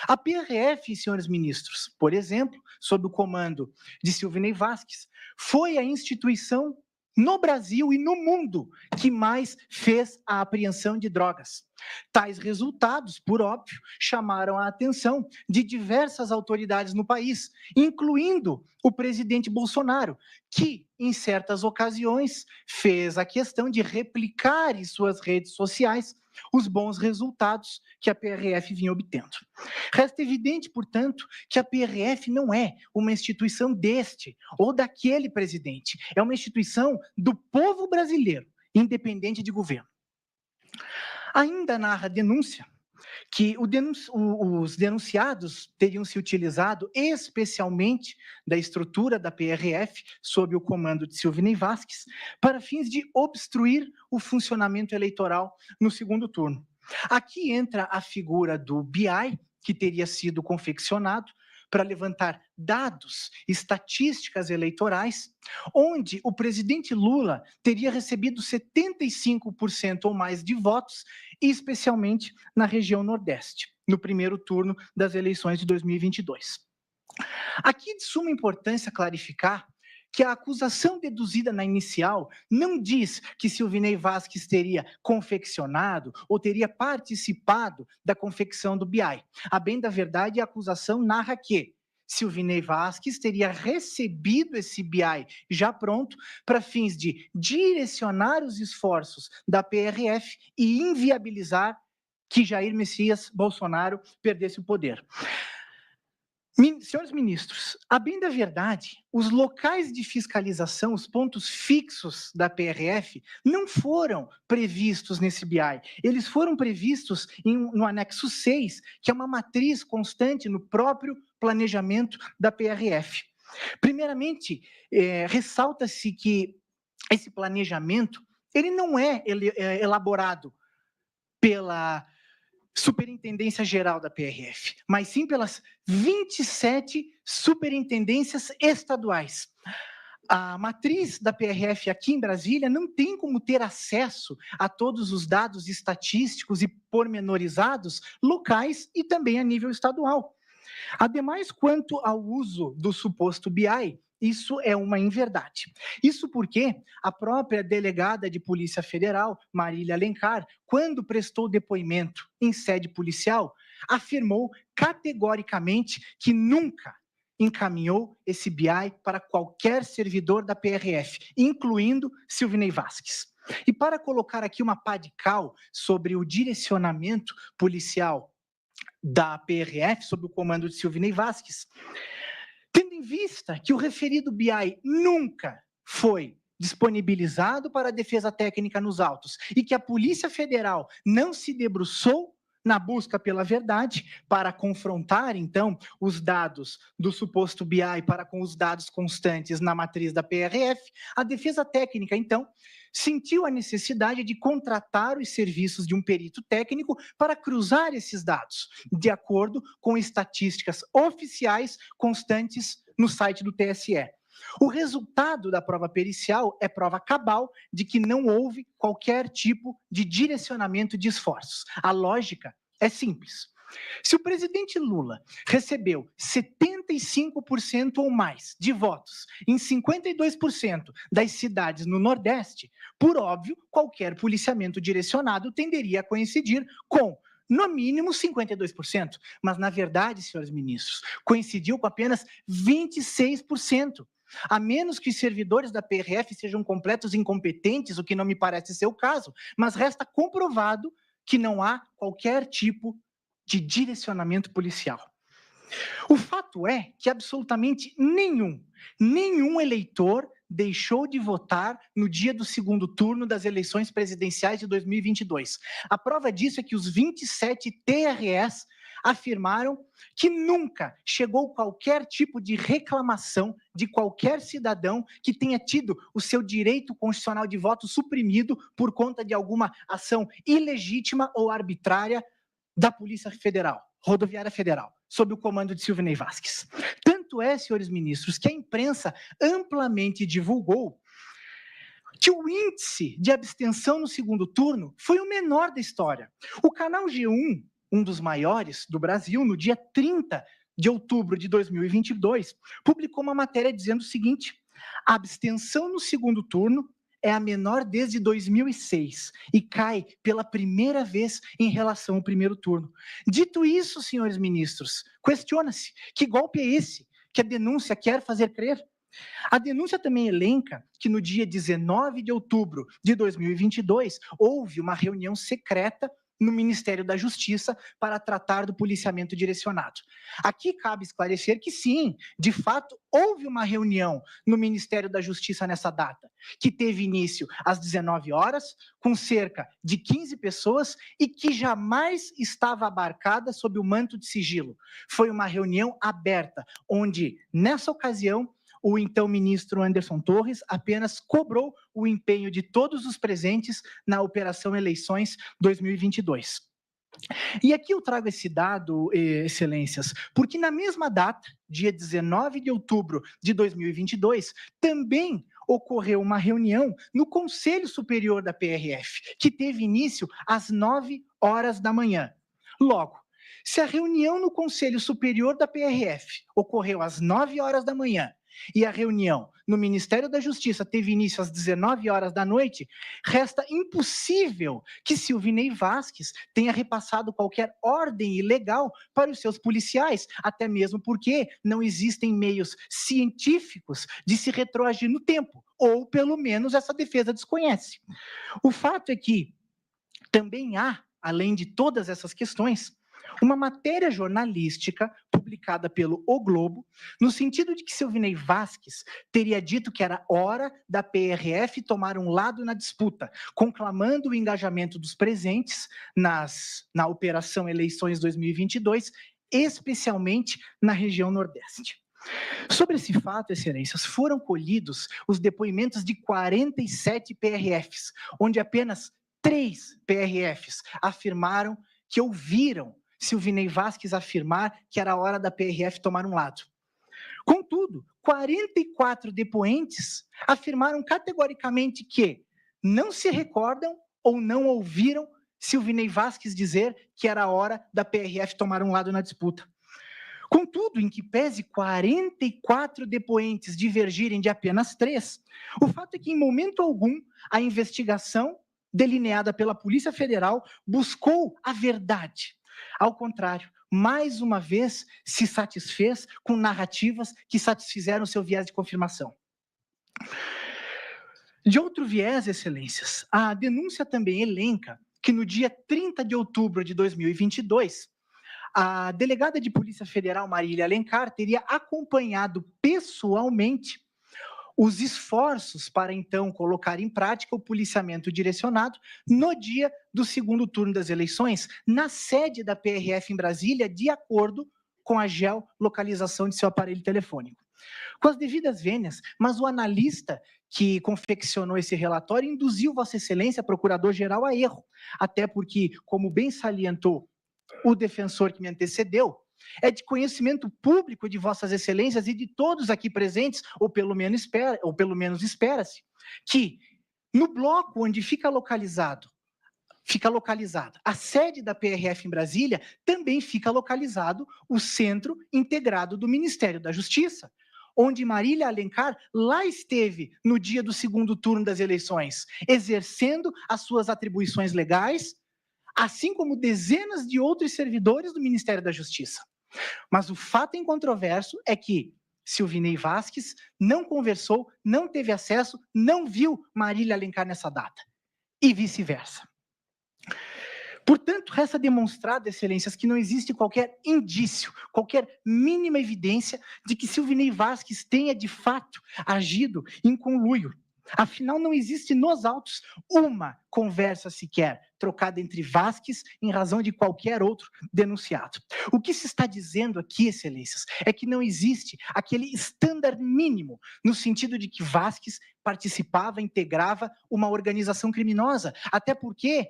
A PRF, senhores ministros, por exemplo, sob o comando de Silvinei Vasques, foi a instituição no Brasil e no mundo que mais fez a apreensão de drogas. Tais resultados, por óbvio, chamaram a atenção de diversas autoridades no país, incluindo o presidente Bolsonaro, que, em certas ocasiões, fez a questão de replicar em suas redes sociais os bons resultados que a PRF vinha obtendo. Resta evidente, portanto, que a PRF não é uma instituição deste ou daquele presidente, é uma instituição do povo brasileiro, independente de governo. Ainda narra a denúncia que os denunciados teriam se utilizado especialmente da estrutura da PRF, sob o comando de Silvinei Vasquez, para fins de obstruir o funcionamento eleitoral no segundo turno. Aqui entra a figura do BI, que teria sido confeccionado para levantar dados, estatísticas eleitorais, onde o presidente Lula teria recebido 75% ou mais de votos, especialmente na região Nordeste, no primeiro turno das eleições de 2022. Aqui de suma importância clarificar que a acusação deduzida na inicial não diz que Silvinei Vasquez teria confeccionado ou teria participado da confecção do BI. A bem da verdade, a acusação narra que Silvinei Vasquez teria recebido esse BI já pronto para fins de direcionar os esforços da PRF e inviabilizar que Jair Messias Bolsonaro perdesse o poder. Senhores ministros, a bem da verdade, os locais de fiscalização, os pontos fixos da PRF, não foram previstos nesse BI. Eles foram previstos no anexo 6, que é uma matriz constante no próprio planejamento da PRF. Primeiramente, ressalta-se que esse planejamento ele não é elaborado pela Superintendência Geral da PRF, mas sim pelas 27 superintendências estaduais. A matriz da PRF aqui em Brasília não tem como ter acesso a todos os dados estatísticos e pormenorizados locais e também a nível estadual. Ademais, quanto ao uso do suposto BI, isso é uma inverdade. Isso porque a própria delegada de Polícia Federal, Marília Alencar, quando prestou depoimento em sede policial, afirmou categoricamente que nunca encaminhou esse BI para qualquer servidor da PRF, incluindo Silvinei Vasquez. E para colocar aqui uma pá de cal sobre o direcionamento policial da PRF, sob o comando de Silvinei Vasquez, tendo em vista que o referido BI nunca foi disponibilizado para a defesa técnica nos autos e que a Polícia Federal não se debruçou na busca pela verdade para confrontar, então, os dados do suposto BI para com os dados constantes na matriz da PRF, a defesa técnica, então, sentiu a necessidade de contratar os serviços de um perito técnico para cruzar esses dados, de acordo com estatísticas oficiais constantes no site do TSE. O resultado da prova pericial é prova cabal de que não houve qualquer tipo de direcionamento de esforços. A lógica é simples. Se o presidente Lula recebeu 75% ou mais de votos em 52% das cidades no Nordeste, por óbvio, qualquer policiamento direcionado tenderia a coincidir com, no mínimo, 52%. Mas, na verdade, senhores ministros, coincidiu com apenas 26%. A menos que os servidores da PRF sejam completos incompetentes, o que não me parece ser o caso, mas resta comprovado que não há qualquer tipo de direcionamento policial. O fato é que absolutamente nenhum eleitor deixou de votar no dia do segundo turno das eleições presidenciais de 2022. A prova disso é que os 27 TREs afirmaram que nunca chegou qualquer tipo de reclamação de qualquer cidadão que tenha tido o seu direito constitucional de voto suprimido por conta de alguma ação ilegítima ou arbitrária da Polícia Federal, Rodoviária Federal, sob o comando de Silvinei Vasquez. Tanto é, senhores ministros, que a imprensa amplamente divulgou que o índice de abstenção no segundo turno foi o menor da história. O canal G1, um dos maiores do Brasil, no dia 30 de outubro de 2022, publicou uma matéria dizendo o seguinte: a abstenção no segundo turno é a menor desde 2006 e cai pela primeira vez em relação ao primeiro turno. Dito isso, senhores ministros, questiona-se que golpe é esse que a denúncia quer fazer crer? A denúncia também elenca que no dia 19 de outubro de 2022 houve uma reunião secreta no Ministério da Justiça para tratar do policiamento direcionado. Aqui cabe esclarecer que sim, de fato, houve uma reunião no Ministério da Justiça nessa data, que teve início às 19 horas, com cerca de 15 pessoas e que jamais estava abarcada sob o manto de sigilo. Foi uma reunião aberta, onde, nessa ocasião, o então ministro Anderson Torres apenas cobrou o empenho de todos os presentes na Operação Eleições 2022. E aqui eu trago esse dado, excelências, porque na mesma data, dia 19 de outubro de 2022, também ocorreu uma reunião no Conselho Superior da PRF, que teve início às 9 horas da manhã. Logo, se a reunião no Conselho Superior da PRF ocorreu às 9 horas da manhã, e a reunião no Ministério da Justiça teve início às 19 horas da noite, resta impossível que Silvinei Vasquez tenha repassado qualquer ordem ilegal para os seus policiais, até mesmo porque não existem meios científicos de se retroagir no tempo, ou pelo menos essa defesa desconhece. O fato é que também há, além de todas essas questões, uma matéria jornalística publicada pelo O Globo, no sentido de que Silvinei Vasquez teria dito que era hora da PRF tomar um lado na disputa, conclamando o engajamento dos presentes na Operação Eleições 2022, especialmente na região Nordeste. Sobre esse fato, excelências, foram colhidos os depoimentos de 47 PRFs, onde apenas 3 PRFs afirmaram que ouviram Silvinei Vasquez afirmar que era hora da PRF tomar um lado. Contudo, 44 depoentes afirmaram categoricamente que não se recordam ou não ouviram Silvinei Vasquez dizer que era hora da PRF tomar um lado na disputa. Contudo, em que pese 44 depoentes divergirem de apenas 3, o fato é que, em momento algum, a investigação delineada pela Polícia Federal buscou a verdade. Ao contrário, mais uma vez se satisfez com narrativas que satisfizeram seu viés de confirmação. De outro viés, excelências, a denúncia também elenca que no dia 30 de outubro de 2022, a delegada de Polícia Federal Marília Alencar teria acompanhado pessoalmente os esforços para, então, colocar em prática o policiamento direcionado no dia do segundo turno das eleições, na sede da PRF em Brasília, de acordo com a geolocalização de seu aparelho telefônico. Com as devidas vênias, mas o analista que confeccionou esse relatório induziu Vossa Excelência, Procurador-Geral, a erro, até porque, como bem salientou o defensor que me antecedeu, é de conhecimento público de Vossas Excelências e de todos aqui presentes, ou pelo menos espera-se, que no bloco onde fica localizada a sede da PRF em Brasília, também fica localizado o Centro Integrado do Ministério da Justiça, onde Marília Alencar lá esteve no dia do segundo turno das eleições, exercendo as suas atribuições legais, assim como dezenas de outros servidores do Ministério da Justiça. Mas o fato incontroverso é que Silvinei Vasquez não conversou, não teve acesso, não viu Marília Alencar nessa data, e vice-versa. Portanto, resta demonstrado, excelências, que não existe qualquer indício, qualquer mínima evidência de que Silvinei Vasquez tenha, de fato, agido em conluio. Afinal, não existe nos autos uma conversa sequer trocada entre Vasquez em razão de qualquer outro denunciado. O que se está dizendo aqui, excelências, é que não existe aquele estándar mínimo no sentido de que Vasquez participava, integrava uma organização criminosa, até porque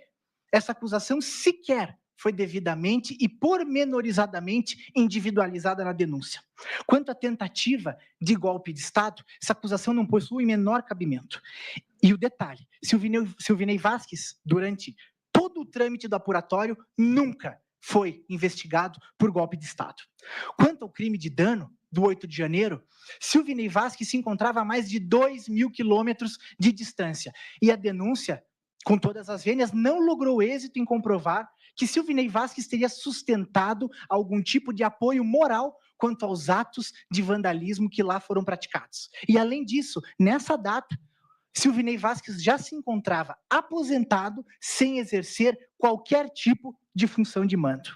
essa acusação sequer foi devidamente e pormenorizadamente individualizada na denúncia. Quanto à tentativa de golpe de Estado, essa acusação não possui menor cabimento. E o detalhe, Silvinei Vasquez, durante todo o trâmite do apuratório, nunca foi investigado por golpe de Estado. Quanto ao crime de dano, do 8 de janeiro, Silvinei Vasquez se encontrava a mais de 2.000 quilômetros de distância. E a denúncia, com todas as vênias, não logrou êxito em comprovar que Silvinei Vasquez teria sustentado algum tipo de apoio moral quanto aos atos de vandalismo que lá foram praticados. E, além disso, nessa data, Silvinei Vasquez já se encontrava aposentado sem exercer qualquer tipo de função de mando.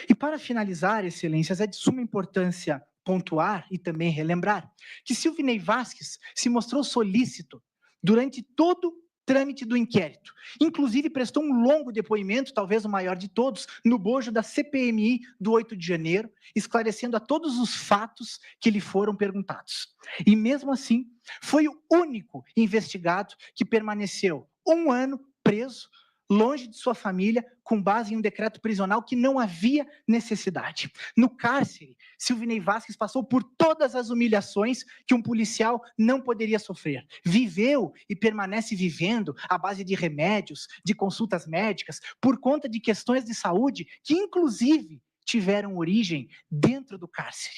E para finalizar, excelências, é de suma importância pontuar e também relembrar que Silvinei Vasquez se mostrou solícito durante todo o trâmite do inquérito. Inclusive, prestou um longo depoimento, talvez o maior de todos, no bojo da CPMI do 8 de janeiro, esclarecendo a todos os fatos que lhe foram perguntados. E mesmo assim, foi o único investigado que permaneceu 1 ano preso, longe de sua família, com base em um decreto prisional que não havia necessidade. No cárcere, Silvinei Vasquez passou por todas as humilhações que um policial não poderia sofrer. Viveu e permanece vivendo à base de remédios, de consultas médicas, por conta de questões de saúde que, inclusive, tiveram origem dentro do cárcere.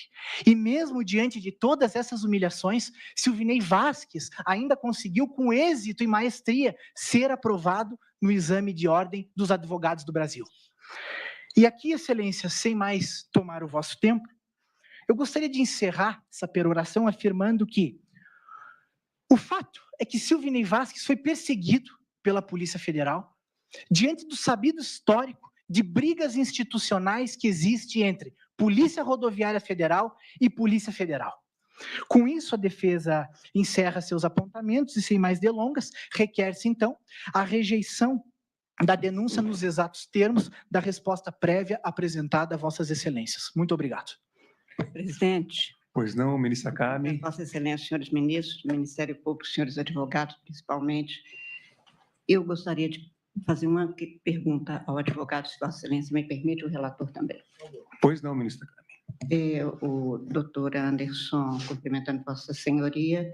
E mesmo diante de todas essas humilhações, Silvinei Vasquez ainda conseguiu, com êxito e maestria, ser aprovado no exame de ordem dos advogados do Brasil. E aqui, excelência, sem mais tomar o vosso tempo, eu gostaria de encerrar essa peroração afirmando que o fato é que Silvinei Vasquez foi perseguido pela Polícia Federal diante do sabido histórico de brigas institucionais que existe entre Polícia Rodoviária Federal e Polícia Federal. Com isso, a defesa encerra seus apontamentos e, sem mais delongas, requer-se, então, a rejeição da denúncia nos exatos termos da resposta prévia apresentada a vossas excelências. Muito obrigado. Presidente. Pois não, ministra Carmen. Vossa Excelência, senhores ministros, do Ministério Público, senhores advogados, principalmente, eu gostaria de fazer uma pergunta ao advogado, se Vossa Excelência me permite, o relator também. Pois não, ministra Carmen. O doutor Anderson, cumprimentando Vossa Senhoria,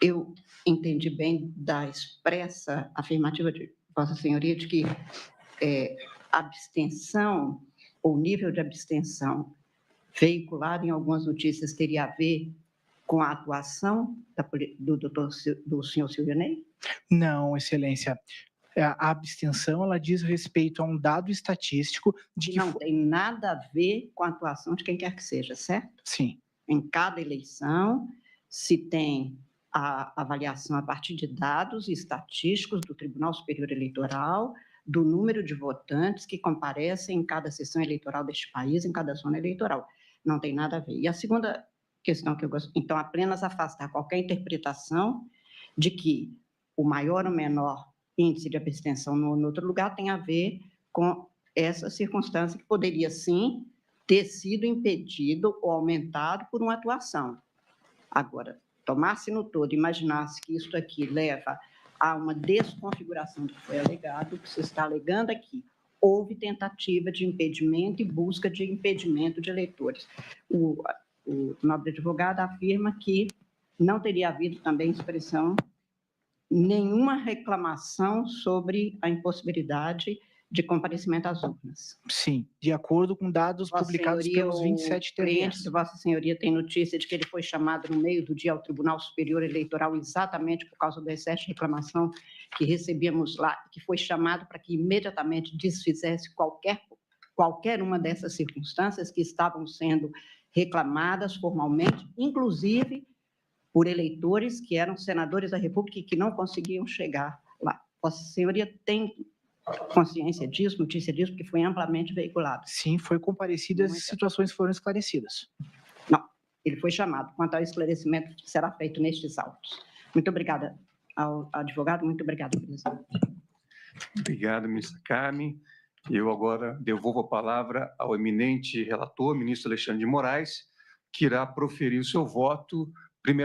eu entendi bem da expressa afirmativa de Vossa Senhoria de que abstenção, ou nível de abstenção veiculado em algumas notícias teria a ver com a atuação do senhor Silvinei? Não, excelência. A abstenção, ela diz respeito a um dado estatístico de que... Não tem nada a ver com a atuação de quem quer que seja, certo? Sim. Em cada eleição, se tem a avaliação a partir de dados estatísticos do Tribunal Superior Eleitoral, do número de votantes que comparecem em cada sessão eleitoral deste país, em cada zona eleitoral. Não tem nada a ver. E a segunda questão que eu gosto... Então, apenas afastar qualquer interpretação de que o maior ou menor índice de abstenção no outro lugar tem a ver com essa circunstância que poderia, sim, ter sido impedido ou aumentado por uma atuação. Agora, tomar-se no todo, imaginar-se que isso aqui leva a uma desconfiguração do que foi alegado, o que se está alegando aqui, houve tentativa de impedimento e busca de impedimento de eleitores. O nobre advogado afirma que não teria havido também expressão nenhuma reclamação sobre a impossibilidade de comparecimento às urnas. Sim, de acordo com dados publicados pelos 27 TREs. O cliente de Vossa Senhoria tem notícia de que ele foi chamado no meio do dia ao Tribunal Superior Eleitoral exatamente por causa do excesso de reclamação que recebíamos lá, que foi chamado para que imediatamente desfizesse qualquer uma dessas circunstâncias que estavam sendo reclamadas formalmente, inclusive por eleitores que eram senadores da República e que não conseguiam chegar lá. Vossa Senhoria tem consciência disso, notícia disso, porque foi amplamente veiculado? Sim, foi comparecido e as situações foram esclarecidas. Não, ele foi chamado. Quanto ao esclarecimento que será feito nestes autos. Muito obrigada ao advogado, muito obrigada, presidente. Obrigado, ministra Carmen. Eu agora devolvo a palavra ao eminente relator, ministro Alexandre de Moraes, que irá proferir o seu voto, primeiramente